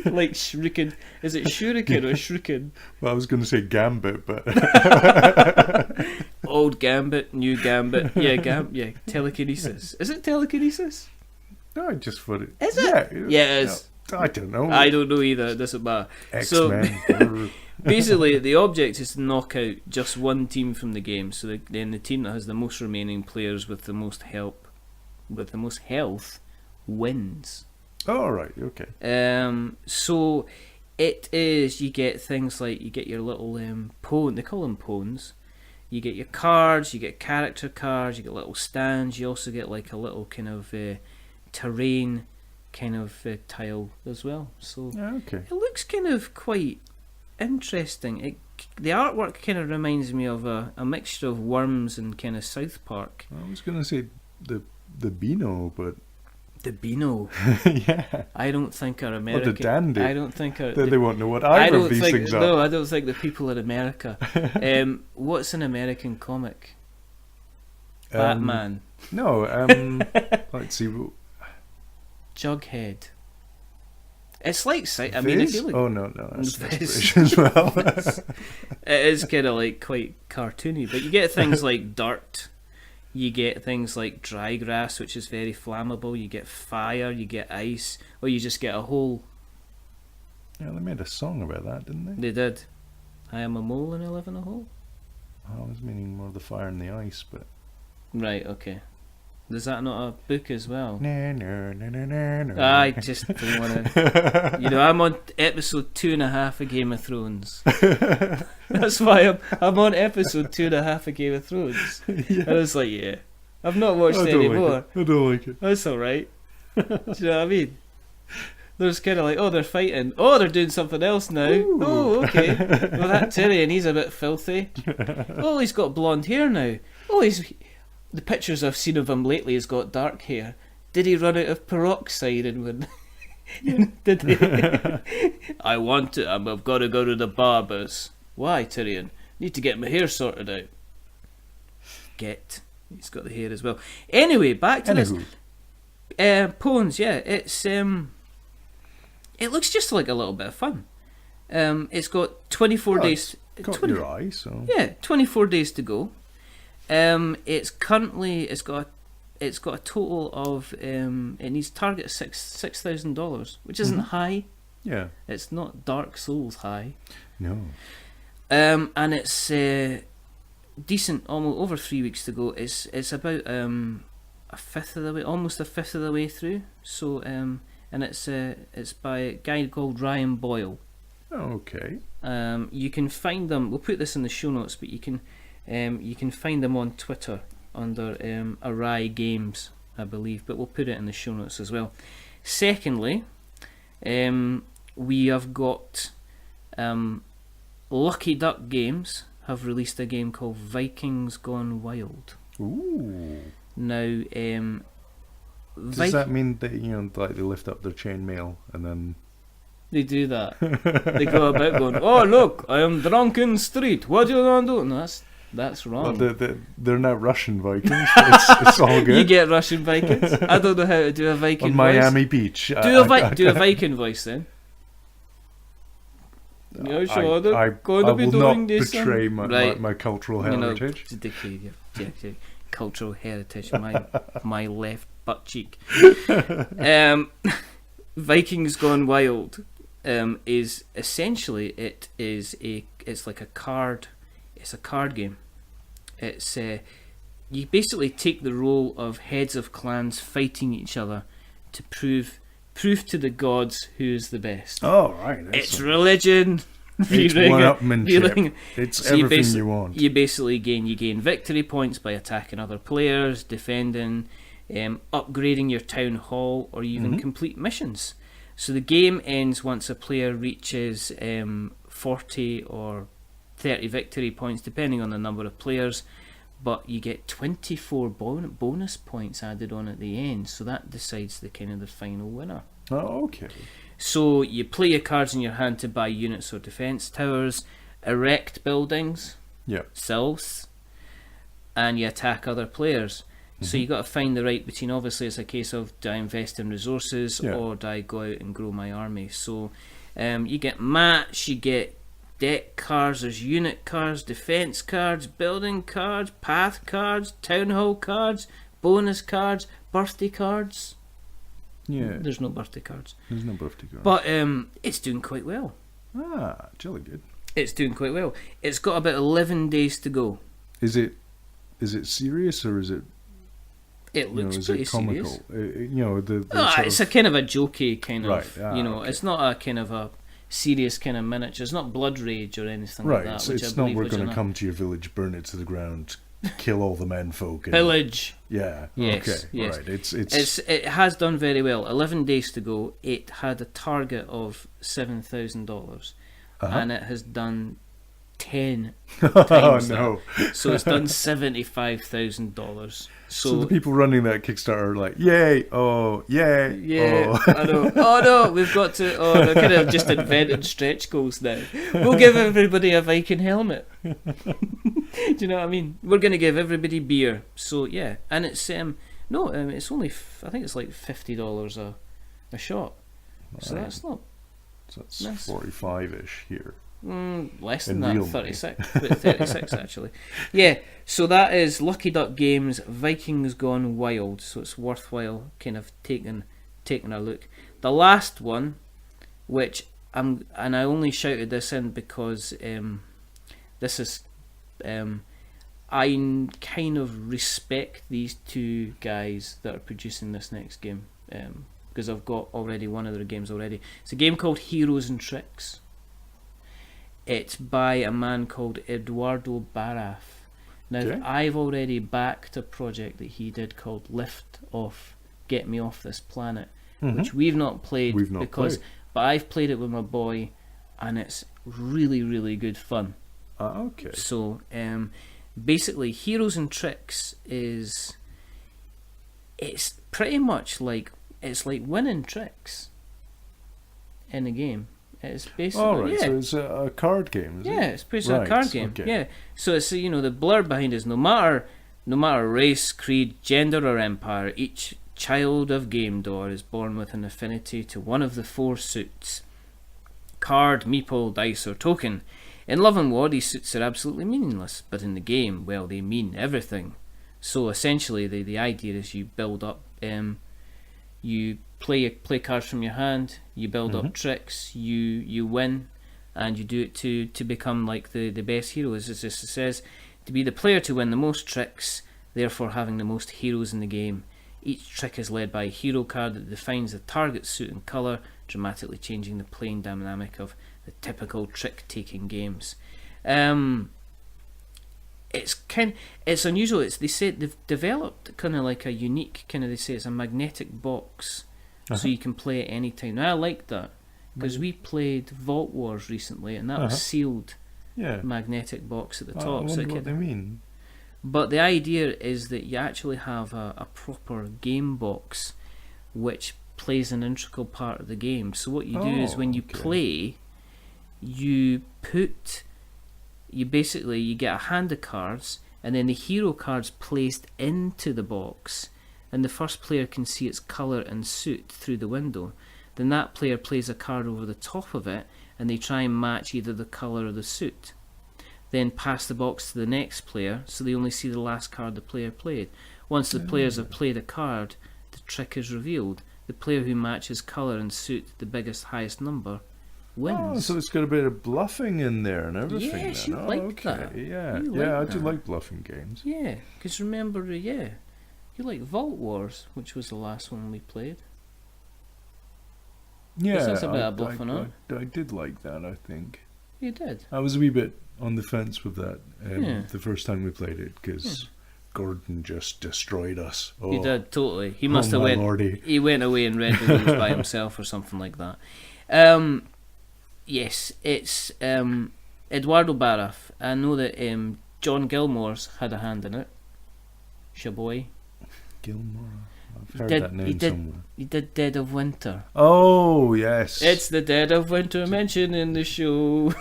like shuriken. Is it shuriken or shuriken? Well, I was going to say gambit, but old gambit, new gambit. Yeah, telekinesis. Is it telekinesis? no, I just thought it. Is it? Yeah, it is. I don't know. I don't know either. It doesn't matter. X-Men. So basically, the object is to knock out just one team from the game. So then the team that has the most remaining players with the most health, wins. Oh, right. Okay. So it is. You get things like you get your little pwn. They call them pwns. You get your cards. You get character cards. You get little stands. You also get like a little kind of terrain kind of tile as well. So okay. it looks kind of quite interesting. The artwork kind of reminds me of a mixture of Worms and kind of South Park. I was going to say the Beano, but the Beano. yeah. I don't think are American. Or the Dandy. I don't think they won't know what either of these things are. No, I don't think the people in America. What's an American comic? Batman. No. Let's see. Jughead. It's like I mean, if you look. Oh no, that's British as well. It is kind of like quite cartoony, but you get things like dirt. You get things like dry grass, which is very flammable. You get fire, you get ice, or you just get a hole. Yeah, they made a song about that, didn't they? They did. I am a mole and I live in a hole. I was meaning more the fire and the ice, but right, okay. Is that not a book as well? No. I just don't want to. I'm on episode 2.5 of Game of Thrones. That's why I'm on episode 2.5 of Game of Thrones. Yeah. I was like, yeah, I've not watched it anymore. I don't like it. That's alright. Do you know what I mean? There's kind of like, oh, they're fighting. Oh, they're doing something else now. Ooh. Oh, okay. Well, that Tyrion, he's a bit filthy. Oh, he's got blonde hair now. Oh, the pictures I've seen of him lately, he's got dark hair. Did he run out of peroxide and when? Did he? I want it. I've got to go to the barbers. Why, Tyrion? Need to get my hair sorted out. He's got the hair as well. Anyway, back to this. Pwns, yeah. It's it looks just like a little bit of fun. It's got 24 days. Got your eye, so. Yeah, 24 days to go. It's got a total of it needs target of $6,000, which isn't high. Yeah, it's not Dark Souls high. No. And it's decent. Almost over 3 weeks to go. It's about a a fifth of the way, almost a fifth of the way through. So and it's by a guy called Ryan Boyle. Okay. You can find them. We'll put this in the show notes, but you can find them on Twitter under Awry Games, I believe. But we'll put it in the show notes as well. Secondly, we have got Lucky Duck Games have released a game called Vikings Gone Wild. Ooh. Now, does that mean that like they lift up their chainmail and then they do that? They go about going, "Oh look, I am drunk in street. What do you want to do?" No, that's wrong. Well, they're not Russian Vikings. It's all good. You get Russian Vikings. I don't know how to do a Viking on voice. Miami Beach. Do a Viking voice then. Yeah, sure. I will not betray my cultural heritage. Cultural heritage, my left butt cheek. Vikings Gone Wild is essentially it's like a card. It's a card game. It's you basically take the role of heads of clans fighting each other to prove to the gods who's the best. Oh right, it's religion. It's one-upmanship. It's so everything you want. You basically gain victory points by attacking other players, defending, upgrading your town hall, or even complete missions. So the game ends once a player reaches 40 or 30 victory points, depending on the number of players. But you get 24 bonus points added on at the end, so that decides the final winner. Oh, okay. So you play your cards in your hand to buy units or defence towers, erect buildings, cells, and you attack other players. So you got to find the right between. Obviously, it's a case of do I invest in resources or do I go out and grow my army? So you get mats, you get deck cards, there's unit cards, defence cards, building cards, path cards, town hall cards, bonus cards, birthday cards. Yeah. There's no birthday cards. There's no birthday cards. But it's doing quite well. Ah, jolly good. It's doing quite well. It's got about 11 days to go. Is it serious or is it? It looks pretty comical? Serious. It's a kind of a jokey kind of. Okay. It's not a kind of a serious kind of miniature. It's not Blood Rage or anything like that. Right. So it's not we're going to come to your village, burn it to the ground, kill all the menfolk. Pillage. Yeah. Yes. Okay. Yes. Right. It has done very well. 11 days to go. It had a target of $7,000, and it has done 10 times no. that. So it's done $75,000. So the people running that Kickstarter are like, yay, oh, yay, yeah, oh. I know. Oh no, we've got to. Oh, they're kind of just invented stretch goals now. We'll give everybody a Viking helmet. Do you know what I mean? We're going to give everybody beer. So yeah, and it's it's only I think it's like $50 a shot. Right. So that's not. So that's 45-ish here. Less than that, 36. 36 actually. Yeah, so that is Lucky Duck Games Vikings Gone Wild. So it's worthwhile kind of taking a look. The last one, which I only shouted this in because this is I kind of respect these two guys that are producing this next game because I've got already one of their games already. It's a game called Heroes and Tricks. It's by a man called Eduardo Baraf. Now, okay. I've already backed a project that he did called Lift Off, Get Me Off This Planet, which we've not played. But I've played it with my boy, and it's really, really good fun. Okay. So, basically, Heroes and Tricks it's pretty much like winning tricks in a game. It's basically so it's a card game, is it? Yeah, it's basically a card game. Okay. Yeah. So it's the blurb behind is no matter race, creed, gender or empire, each child of Game Door is born with an affinity to one of the 4 suits: card, meeple, dice or token. In Love and War, these suits are absolutely meaningless, but in the game, well, they mean everything. So essentially, the idea is you build up, you play cards from your hand, you build up tricks, you win, and you do it to become like the best hero. As it says, to be the player to win the most tricks, therefore having the most heroes in the game. Each trick is led by a hero card that defines the target's suit and colour, dramatically changing the playing dynamic of the typical trick-taking games. It's unusual. They say they've developed kind of like a unique they say it's a magnetic box, so you can play it anytime. Now I like that because we played Vault Wars recently, and that was sealed magnetic box at the top. I wonder what they mean. But the idea is that you actually have a proper game box which plays an integral part of the game. So what you do is when you play, you get a hand of cards, and then the hero card's placed into the box, and the first player can see its colour and suit through the window. Then that player plays a card over the top of it, and they try and match either the colour or the suit. Then pass the box to the next player, so they only see the last card the player played. Once the players have played a card, the trick is revealed. The player who matches colour and suit the biggest, highest number wins. Oh, so it's got a bit of bluffing in there and everything. Yes, you like that. Yeah, You like I that. do like bluffing games. Yeah, because remember, you like Vault Wars, which was the last one we played. Yeah, That's a bit of bluffing, huh? I did like that, I think. You did. I was a wee bit on the fence with that the first time we played it, because Gordon just destroyed us. Oh, He did, totally. He must have he went away and read the rules by himself or something like that. Yes, it's Eduardo Baraf. I know that John Gilmore's had a hand in it. Shaboy. Gilmore. I've heard that name somewhere. He did Dead of Winter. Oh, yes. It's the Dead of Winter mention in the show.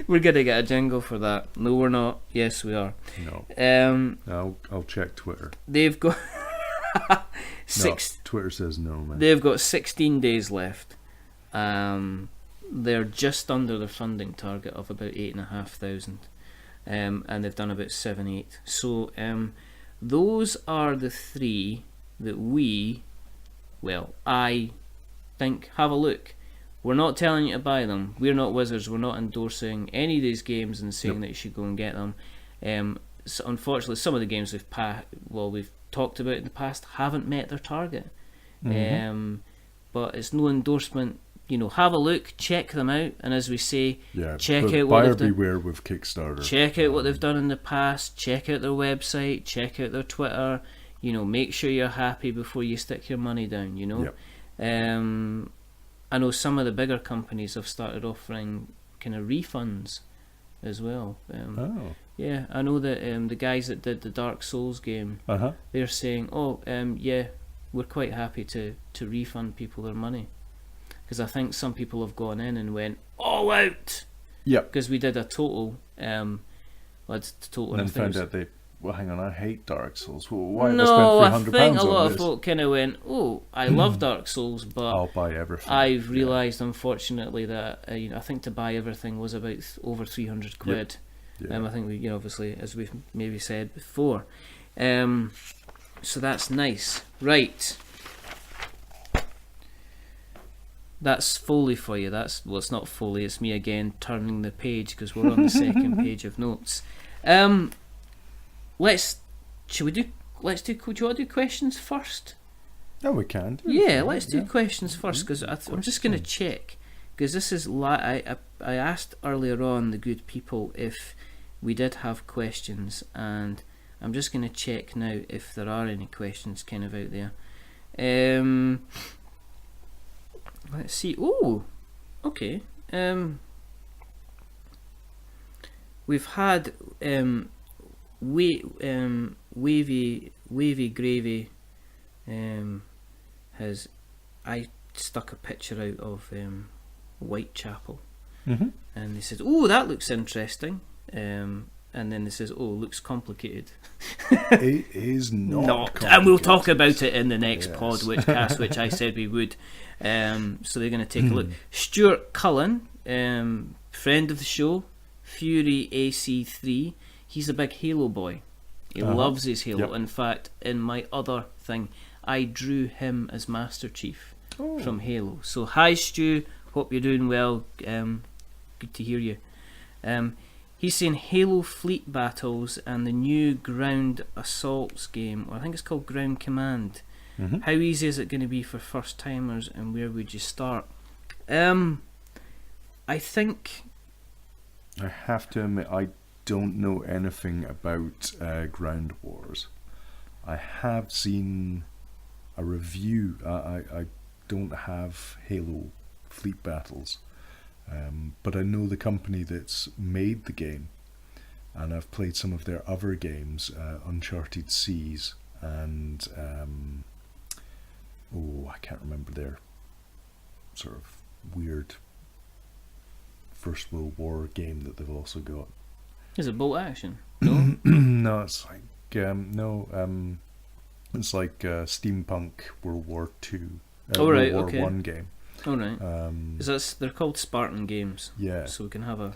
We're going to get a jingle for that. No, we're not. Yes, we are. No. I'll check Twitter. They've got... Twitter says no, man. They've got 16 days left. They're just under the funding target of about 8,500. And they've done about 7-8. So those are the three that I think, have a look. We're not telling you to buy them. We're not wizards. We're not endorsing any of these games and saying that you should go and get them. So unfortunately, some of the games we've talked about in the past haven't met their target. But it's no endorsement. Have a look, check them out, and as we say, check out what they've done. Beware with Kickstarter. Check out what they've done in the past. Check out their website. Check out their Twitter. Make sure you're happy before you stick your money down. I know some of the bigger companies have started offering kind of refunds as well. Yeah, I know that the guys that did the Dark Souls game, they're saying, we're quite happy to refund people their money. Because I think some people have gone in and went all out. Yeah. Because we did a total. And then found out hang on, I hate Dark Souls. Well, why have I spent £300 on this? I think a lot of folk kind of went, I love Dark Souls, but I'll buy everything. I've realised, unfortunately, that I think to buy everything was about over 300 quid. Yep. I think we, obviously, as we've maybe said before. So that's nice. Right. That's Foley for you. It's not Foley, it's me again turning the page because we're on the second page of notes. Let's do you want to do questions first? No, we can. Let's do questions first because I'm just going to check, because this is I asked earlier on the good people if we did have questions, and I'm just going to check now if there are any questions kind of out there. Let's see. Oh, okay. We've had wavy gravy. I stuck a picture out of Whitechapel, and they said, "Oh, that looks interesting." And then they says, "Oh, looks complicated." It is not, and we'll talk about it in the next pod, which I said we would. So they're going to take a look. Stuart Cullen, friend of the show, Fury AC3. He's a big Halo boy. He loves his Halo. In fact, in my other thing, I drew him as Master Chief from Halo. So hi Stu, hope you're doing well. Good to hear you. He's saying Halo Fleet Battles and the new Ground Assaults game, or I think it's called Ground Command. Mm-hmm. How easy is it going to be for first timers, and where would you start? I think I have to admit, I don't know anything about Ground Wars. I have seen a review. I don't have Halo Fleet Battles, but I know the company that's made the game, and I've played some of their other games, Uncharted Seas and I can't remember their sort of weird First World War game that they've also got. Is it bolt action? No. No, it's like it's like steampunk World War II, right, World okay. War One game. All right. They're called Spartan games. Yeah. So we can have a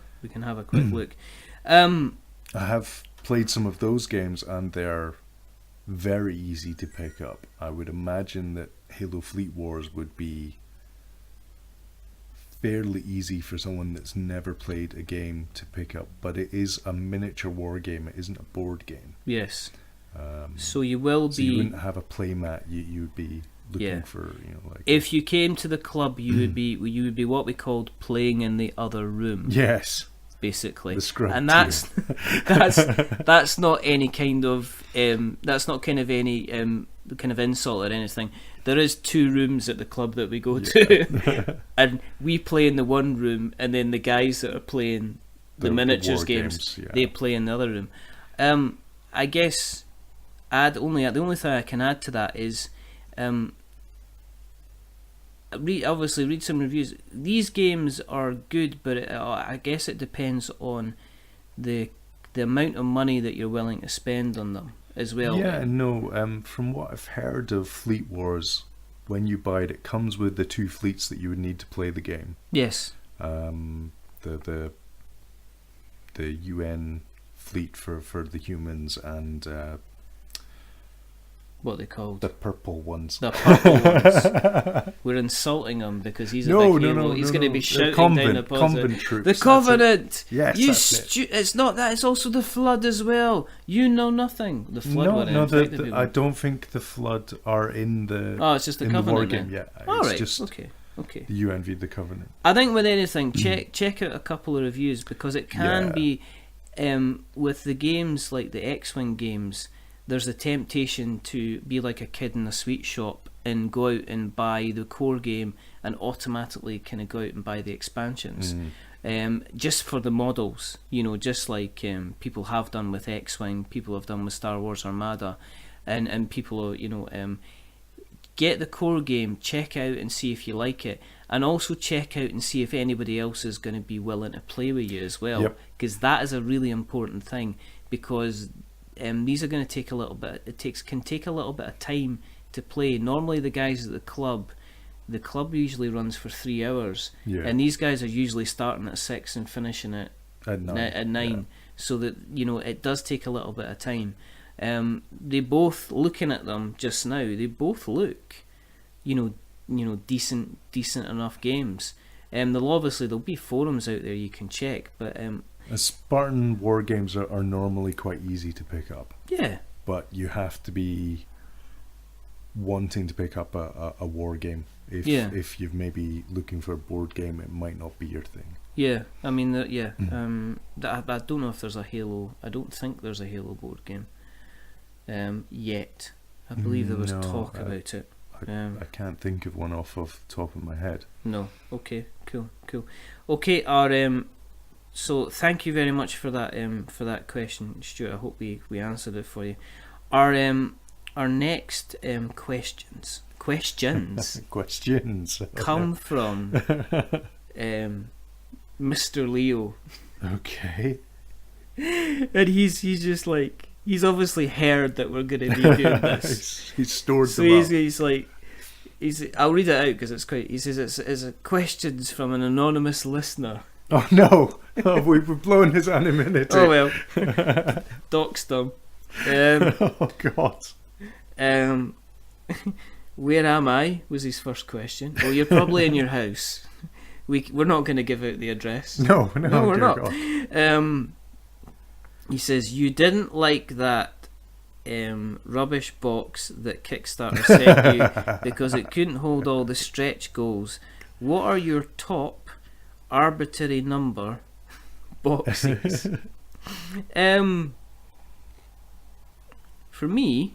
quick look. I have played some of those games, and they're very easy to pick up. I would imagine that Halo Fleet Wars would be fairly easy for someone that's never played a game to pick up, but it is a miniature war game. It isn't a board game. Yes. So you will so be. You wouldn't have a play mat. You would be looking for like. If you came to the club, you would be what we called playing in the other room. Yes. Basically, the scrub and that's that's not any kind of any kind of insult or anything. There is 2 rooms at the club that we go to, and we play in the one room, and then the guys that are playing the miniatures games, they play in the other room. I guess the only thing I can add to that is read some reviews. These games are good, but I guess it depends on the amount of money that you're willing to spend on them as well. Yeah, no. From what I've heard of Fleet Wars, when you buy it, it comes with the 2 fleets that you would need to play the game. Yes. The UN fleet for the humans, and what they called the purple ones. The purple ones. We're insulting him because he's a big hero. He's going to be shouting down the Convent troops. The Covenant. Yes, It's not that. It's also the Flood as well. You know nothing. The Flood. I don't think the Flood are in the. Oh, it's just the Covenant. The war game. Yeah. All right. Just okay. The UNV, the Covenant. I think with anything, check out a couple of reviews, because it can be with the games like the X-Wing games. There's a temptation to be like a kid in a sweet shop and go out and buy the core game and automatically kind of go out and buy the expansions, just for the models, just like people have done with X-Wing, people have done with Star Wars Armada, and people are, get the core game, check out and see if you like it, and also check out and see if anybody else is going to be willing to play with you as well, because that is a really important thing, because these are going to take a little bit. Can take a little bit of time to play. Normally, the guys at the club usually runs for 3 hours, and these guys are usually starting at 6 and finishing at 9. So that it does take a little bit of time. They both, looking at them just now, they both look, decent enough games. There'll be forums out there you can check, but. Spartan war games are normally quite easy to pick up. Yeah. But you have to be wanting to pick up a war game. If you're maybe looking for a board game, it might not be your thing. Yeah, I mean, I don't know if there's a Halo. I don't think there's a Halo board game yet. I believe there was talk about it. I can't think of one off the top of my head. No. Okay. Cool. Okay. Our So thank you very much for that question, Stuart. I hope we answered it for you. Our next questions come from Mr. Leo. Okay. And he's just like, he's obviously heard that we're going to be doing this. he's stored so them he's up. like, I'll read it out because it's quite. He says it's questions from an anonymous listener. Oh no! We've blown his anonymity. Oh well, doxed him. Oh God. Where am I? Was his first question. Well, you're probably in your house. We're not going to give out the address. No, we're not. He says, you didn't like that rubbish box that Kickstarter sent you because it couldn't hold all the stretch goals. What are your top arbitrary number boxes? For me,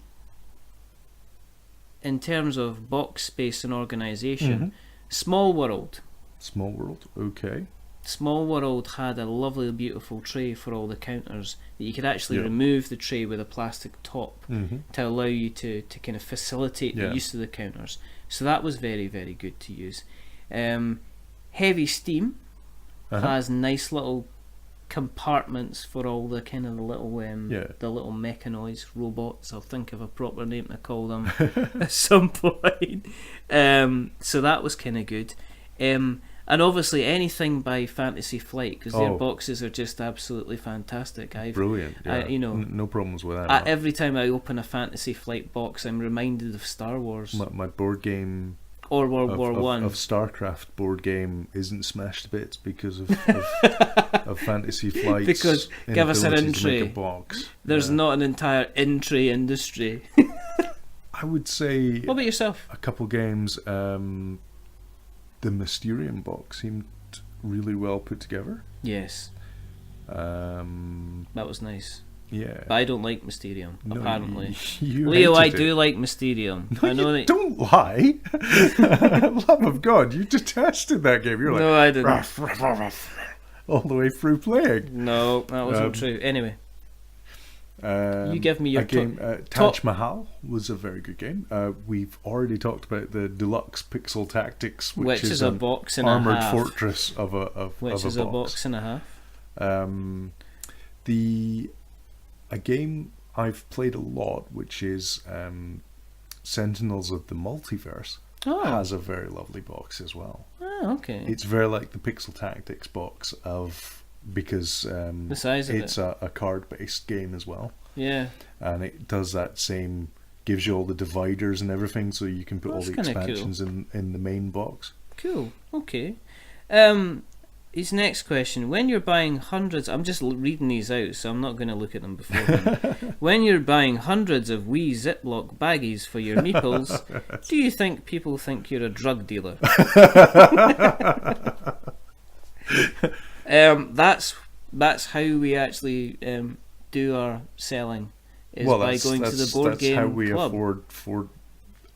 in terms of box space and organisation, Small World. Small World, okay. Small World had a lovely, beautiful tray for all the counters that you could actually remove the tray with a plastic top to allow you to kind of facilitate the use of the counters. So that was very, very good to use. Heavy Steam has nice little compartments for all the kind of the little mechanoids, robots. I'll think of a proper name to call them at some point. So that was kind of good. And obviously anything by Fantasy Flight, because their boxes are just absolutely fantastic. Brilliant. Yeah. No problems with that. Every time I open a Fantasy Flight box, I'm reminded of Star Wars. My board game or World War One of StarCraft board game isn't smashed to bits because of Fantasy Flight's because give us an inability to in-tray. make a box. There's not an entire in-tray industry. I would say. What about yourself? A couple games. The Mysterium box seemed really well put together. Yes. That was nice. Yeah. But I don't like Mysterium, No, apparently. you Leo, I hated do it. like Mysterium. No, I know you that. don't lie. Love of God, you detested that game. You're like, No, I didn't. "Ruff, ruff, ruff, ruff," all the way through playing. No, that wasn't true. Anyway, you give me your game. top- Taj Mahal was a very good game. We've already talked about the Deluxe Pixel Tactics, which is a an box and a armored half. fortress of a box and a half. A game I've played a lot, which is Sentinels of the Multiverse, has a very lovely box as well. Oh, okay. It's very like the Pixel Tactics box because the size of it's a card-based game as well. Yeah. And it does that same, gives you all the dividers and everything, so you can put all the expansions in the main box. Cool. Okay. His next question: when you're buying hundreds, I'm just reading these out, so I'm not going to look at them beforehand. When you're buying hundreds of wee Ziploc baggies for your meeples, do you think people think you're a drug dealer? That's how we actually do our selling. Is by going to the board game club. That's how we afford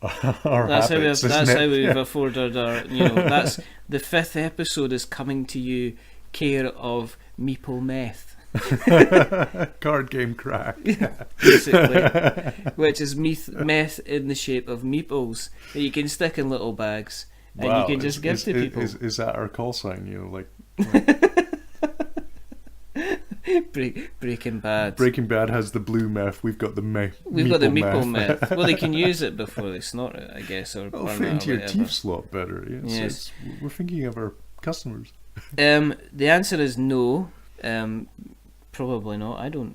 our habits. That's how we've afforded our. That's the 5th episode is coming to you, care of Meeple Meth. Card game crack. Basically, which is meth in the shape of meeples that you can stick in little bags and you can just give to people. Is that our call sign? Like Breaking Bad. Breaking Bad has the blue meth. We've got the We've got the meeple meth. Well, they can use it before they snort it, I guess, or it'll burn fit it into or your whatever. teeth slot better. Yes. We're thinking of our customers. The answer is no. Probably not. I don't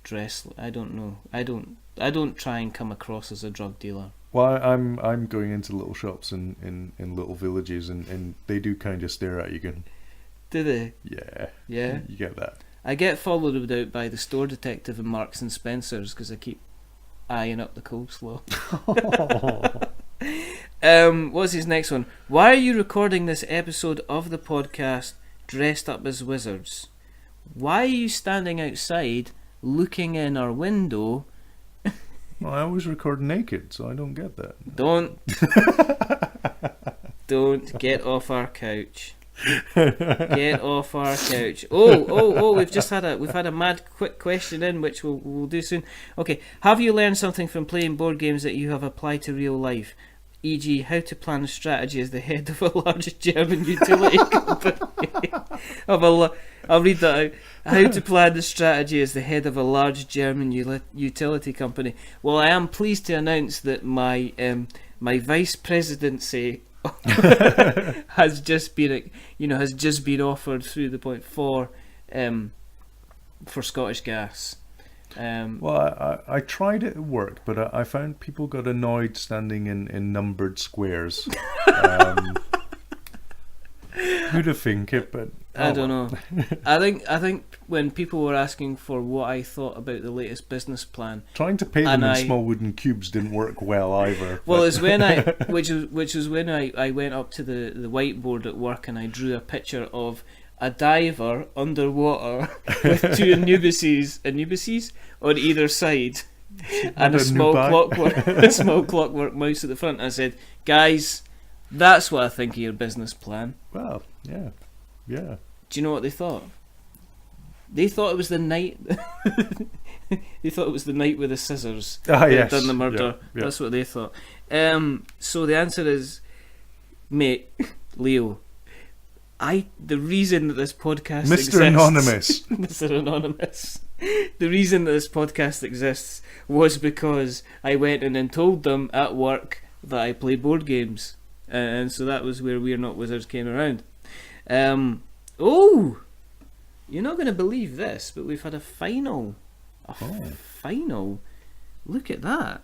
dress. I don't know. I don't try and come across as a drug dealer. Well, I'm going into little shops in little villages, and they do kind of stare at you. Going, do they? Yeah. Yeah. You get that. I get followed out by the store detective in Marks and Spencer's because I keep eyeing up the coleslaw. What's his next one? Why are you recording this episode of the podcast dressed up as wizards? Why are you standing outside looking in our window? Well, I always record naked, so I don't get that. Don't get off our couch. Get off our couch. Oh, we've had a mad quick question in, which we'll do soon. Okay, have you learned something from playing board games that you have applied to real life? E.g., how to plan a strategy as the head of a large German utility company. I'll read that out. How to plan the strategy as the head of a large German utility company. Well, I am pleased to announce that my vice presidency has just been offered through the point for Scottish Gas. Well, I tried it at work, but I found people got annoyed standing in numbered squares. Who'd have think it, but I don't know. I think when people were asking for what I thought about the latest business plan, Trying to paint them in small wooden cubes didn't work well either. Well, it's when which was when I went up to the whiteboard at work and I drew a picture of a diver underwater with two Anubises on either side, and a small clockwork mouse at the front. I said, guys, that's what I think of your business plan. Well, yeah. Do you know what they thought? They thought it was the night. They thought it was the night with the scissors that had done the murder. Yeah. That's what they thought. So the answer is, mate, Leo. The reason that this podcast exists, Mr. Anonymous, the reason that this podcast exists was because I went in and told them at work that I play board games, and so that was where We're Not Wizards came around. You're not going to believe this, but we've had a final. Final. Look at that.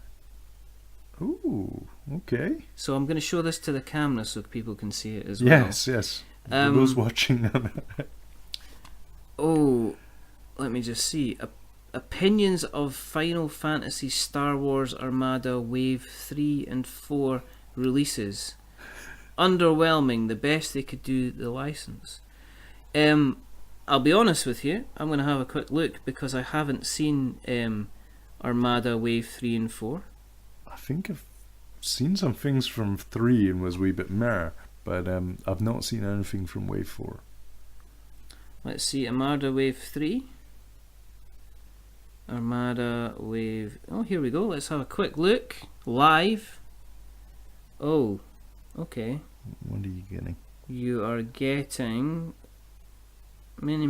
Ooh, okay. So I'm going to show this to the camera so people can see it as well. Yes. For those watching. Let me just see. Opinions of Final Fantasy Star Wars Armada Wave 3 and 4 releases. Underwhelming, the best they could do the license. I'll be honest with you, I'm going to have a quick look because I haven't seen Armada Wave 3 and 4. I think I've seen some things from 3 and was a wee bit meh, but I've not seen anything from Wave 4. Let's see, Armada Wave 3. Armada Wave... Oh, here we go, let's have a quick look. Live. Oh, okay. What are you getting? You are getting... Mini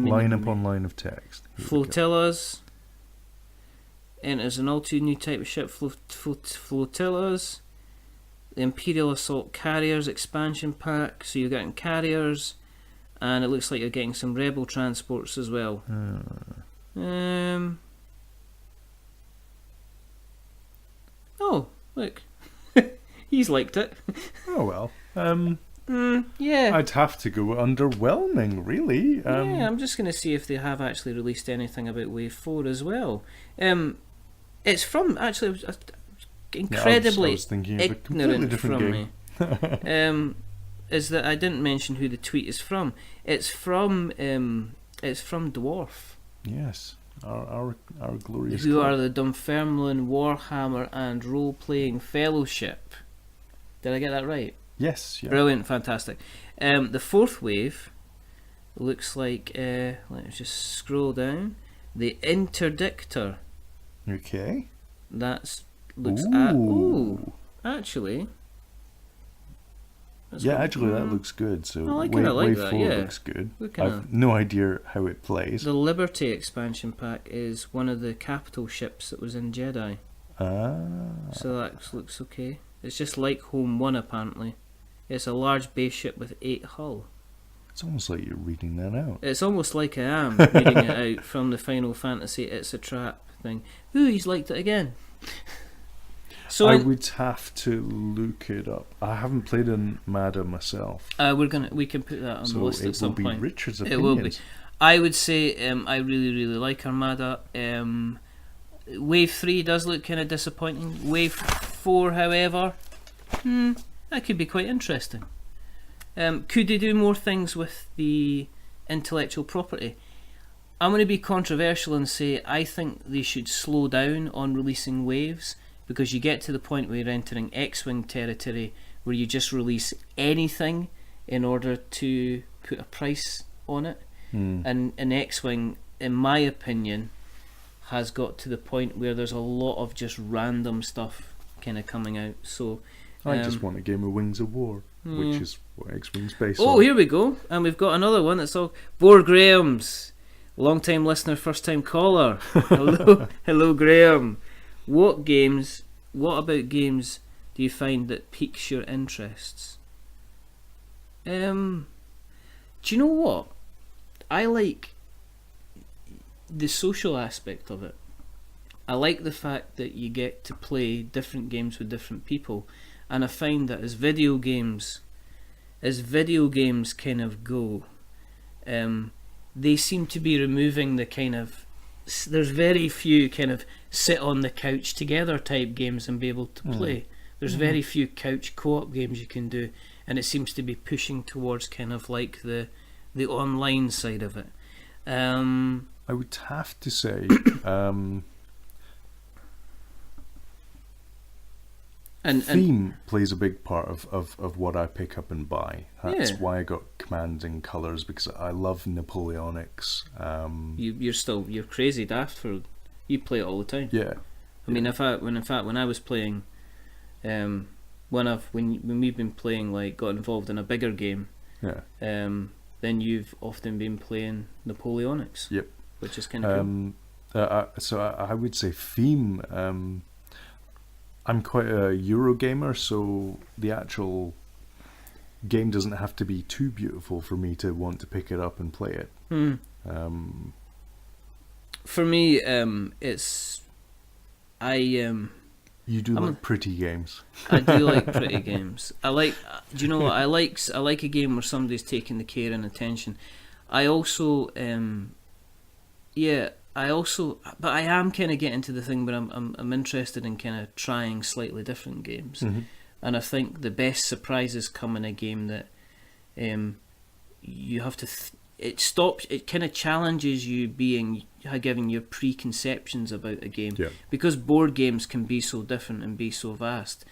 line upon line of text. Flotillas. Enters an all too new type of ship, flotillas. The Imperial Assault Carriers expansion pack, so you're getting carriers, and it looks like you're getting some rebel transports as well. Oh, look. He's liked it. Oh well. Yeah. I'd have to go underwhelming, really. Yeah, I'm just going to see if they have actually released anything about Wave 4 as well. It's from, actually, incredibly I was thinking of a completely ignorant different from game. me. Is that I didn't mention who the tweet is from. It's from Dwarf. Yes, our glorious who club. are the Dunfermline Warhammer and Role-Playing Fellowship. Did I get that right? Yes, yeah. Brilliant, fantastic. The fourth wave looks like, let's just scroll down, the Interdictor. Okay. Looks actually. That looks good. So I like Wave that, 4 yeah. looks good. I've no idea how it plays. The Liberty expansion pack is one of the capital ships that was in Jedi. So that looks okay. It's just like Home 1 apparently. It's a large base ship with 8 hull. It's almost like you're reading that out. It's almost like I am reading it out from the Final Fantasy It's a Trap thing. Ooh, he's liked it again. So I would have to look it up. I haven't played Armada myself. We can put that on the list at some point. It will be Richard's opinions. It will be. I would say I really, really like Armada. Wave 3 does look kind of disappointing. Wave 4, however, that could be quite interesting. Could they do more things with the intellectual property? I'm going to be controversial and say I think they should slow down on releasing waves, because you get to the point where you're entering X-Wing territory where you just release anything in order to put a price on it. And an X-Wing, in my opinion, has got to the point where there's a lot of just random stuff kind of coming out. So I just want a game of Wings of War, which is what X-Wing's based on. Oh, here we go. And we've got another one that's all... Board Graham's. Long-time listener, first-time caller. Hello, Graham. What about games do you find that piques your interests? Do you know what? I like the social aspect of it. I like the fact that you get to play different games with different people. and I find that as video games kind of go, they seem to be removing the kind of, there's very few kind of sit on the couch together type games and be able to play. There's very few couch co-op games you can do, and it seems to be pushing towards kind of like the online side of it. I would have to say, theme plays a big part of what I pick up and buy. That's why I got Commanding Colours, because I love Napoleonics. You're crazy daft for, you play it all the time. Yeah. I mean, when I was playing, when we've been playing, like, got involved in a bigger game, then you've often been playing Napoleonics. Yep. Which is kind of cool. So I would say theme. I'm quite a Eurogamer, so the actual game doesn't have to be too beautiful for me to want to pick it up and play it. For me, it's You do like pretty games. I do like pretty games. Do you know what I like? I like a game where somebody's taking the care and attention. I also, but I am kind of getting to the thing where I'm interested in kind of trying slightly different games, and I think the best surprises come in a game that you have to. It kind of challenges you giving your preconceptions about a game, because board games can be so different and be so vast.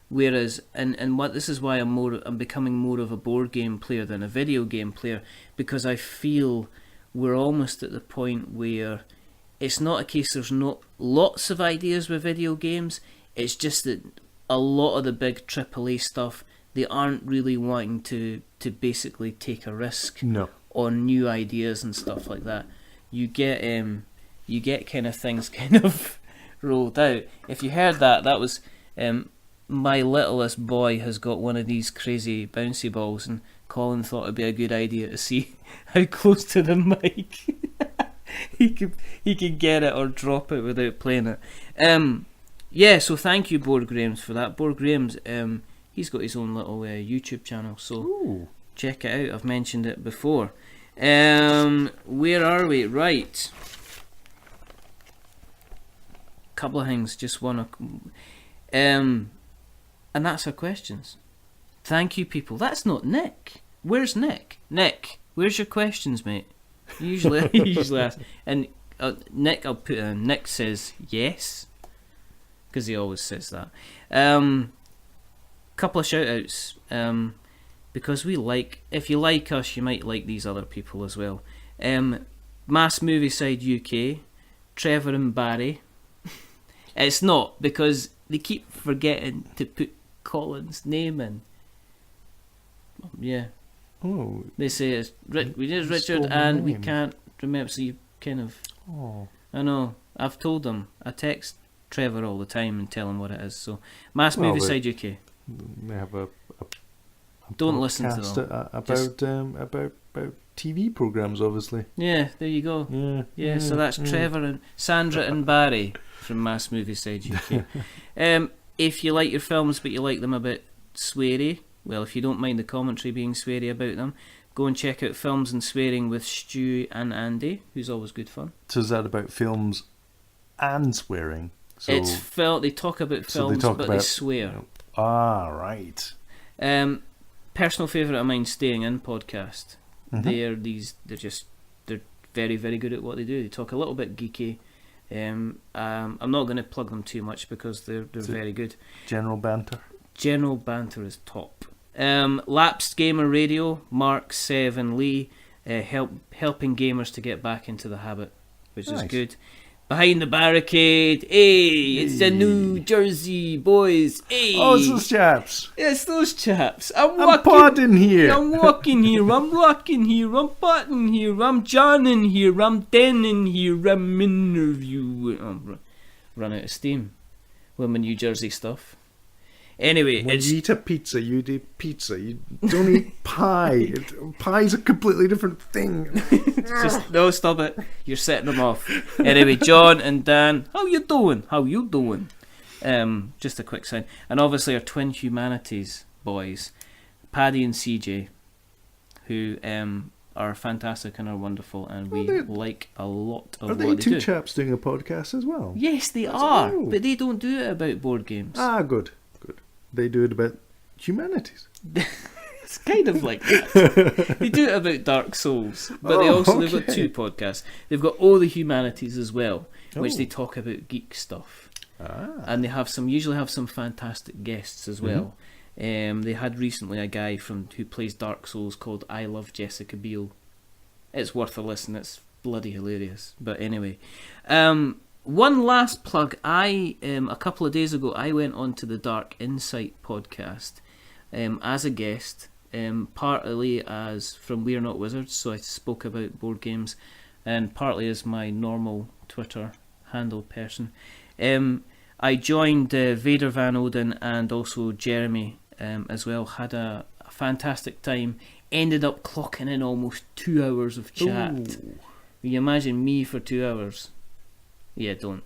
Whereas, and what this is why I'm becoming more of a board game player than a video game player, because I feel we're almost at the point where it's not a case there's not lots of ideas with video games. It's just that a lot of the big AAA stuff, they aren't really wanting to basically take a risk on new ideas and stuff like that. You get kind of things kind of rolled out. If you heard that was my littlest boy has got one of these crazy bouncy balls, and Colin thought it'd be a good idea to see how close to the mic he could get it or drop it without playing it. So thank you, Board Grahams, for that. Board Grahams, he's got his own little YouTube channel, so check it out. I've mentioned it before. Where are we? Right. Couple of things, just one. And that's our questions. Thank you, people. That's not Nick. Where's Nick? Nick, where's your questions, mate? I usually ask. And Nick, I'll put in. Nick says yes, because he always says that. Couple of shout outs. Because we like, if you like us, you might like these other people as well. Mass Movie Side UK, Trevor and Barry. It's not, because they keep forgetting to put Colin's name in. Yeah. Oh. They say it's Richard and we can't remember, so you kind of... Oh. I know. I've told them. I text Trevor all the time and tell him what it is. So, Mass Movie Side UK. They have a don't listen to them. About TV programs, obviously. Yeah, there you go. Yeah. So that's Trevor and Sandra and Barry from Mass Movie Side UK. If you like your films but you like them a bit sweary, well, if you don't mind the commentary being sweary about them, go and check out Films and Swearing with Stu and Andy, who's always good fun. So is that about films and swearing? So they talk about films, but they swear. Right. Personal favourite of mine, Staying In podcast. They're very, very good at what they do. They talk a little bit geeky. I'm not going to plug them too much because they're very good. General banter is top. Lapsed Gamer Radio, Mark, Sev and Lee, helping gamers to get back into the habit, which is good. Behind the Barricade, it's the New Jersey boys, Oh, it's those chaps. It's those chaps. I'm podding here. I'm walking here, I'm rocking here, I'm potting here, I'm Johnin here, I'm Denning here, I'm interview. Run out of steam with my New Jersey stuff. Anyway, when you eat a pizza, you eat pizza. You don't eat pie. Pie's a completely different thing. No, stop it. You're setting them off. Anyway, John and Dan, how you doing? Just a quick sign. And obviously our twin Humanities boys, Paddy and CJ, who are fantastic and are wonderful, and we like a lot of what they do. Are they two chaps doing a podcast as well? Yes, they are, but they don't do it about board games. Ah, good. They do it about humanities. It's kind of like that. They do it about Dark Souls, but they've got two podcasts. They've got All the Humanities as well, which they talk about geek stuff. And they usually have some fantastic guests as well. They had recently a guy who plays Dark Souls called I Love Jessica Biel. It's worth a listen. It's bloody hilarious. But anyway, one last plug. A couple of days ago, I went on to the Dark Insight podcast as a guest, partly as from We're Not Wizards, so I spoke about board games, and partly as my normal Twitter handle person. I joined Vader Van Oden and also Jeremy as well. Had a fantastic time. Ended up clocking in almost 2 hours of chat. Ooh. You imagine me for 2 hours? Yeah, don't.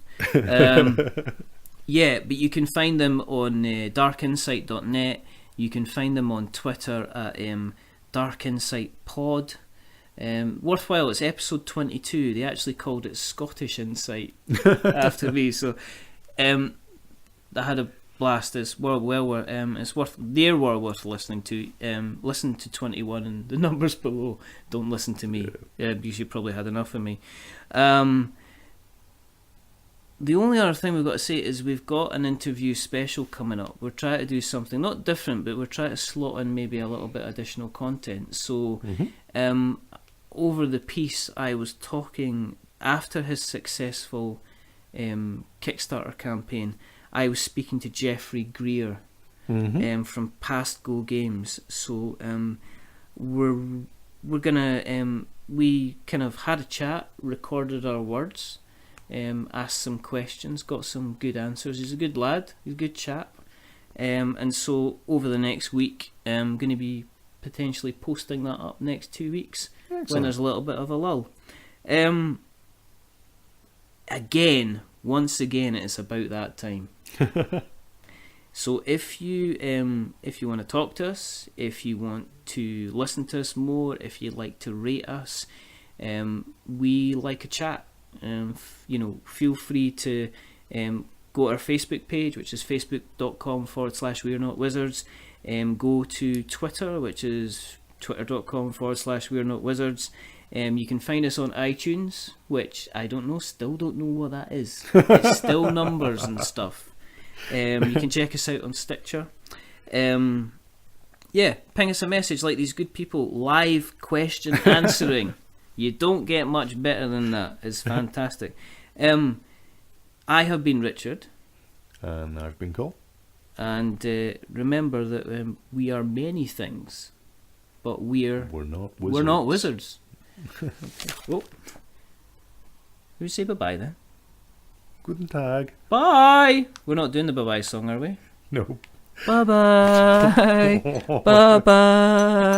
Yeah, but you can find them on darkinsight.net. You can find them on Twitter at darkinsightpod. Worthwhile, it's episode 22. They actually called it Scottish Insight after me. So I had a blast. It's well worth. They're well worth listening to. Listen to 21 and the numbers below. Don't listen to me. You probably had enough of me. The only other thing we've got to say is we've got an interview special coming up. We're trying to do something not different, but we're trying to slot in maybe a little bit additional content. So over the piece, I was talking after his successful Kickstarter campaign. I was speaking to Jeffrey Greer from Past Go Games. So we're gonna we kind of had a chat, recorded our words, asked some questions, got some good answers. He's a good lad. He's a good chap. And so over the next week, I'm going to be potentially posting that up next 2 weeks. Excellent. When there's a little bit of a lull. Once again, it's about that time. So if you want to talk to us, if you want to listen to us more, if you'd like to rate us, we like a chat. Feel free to go to our Facebook page, which is facebook.com/We're Not Wizards. Go to Twitter, which is twitter.com/We're Not Wizards. You can find us on iTunes, which I still don't know what that is. It's still numbers and stuff. You can check us out on Stitcher. Ping us a message like these good people. Live question answering. You don't get much better than that. It's fantastic. I have been Richard. And I've been Cole. And remember that we are many things, but we're not wizards. We're not wizards. Okay. Oh. We say bye-bye then. Guten Tag. Bye! We're not doing the bye-bye song, are we? No. Bye-bye. Bye-bye.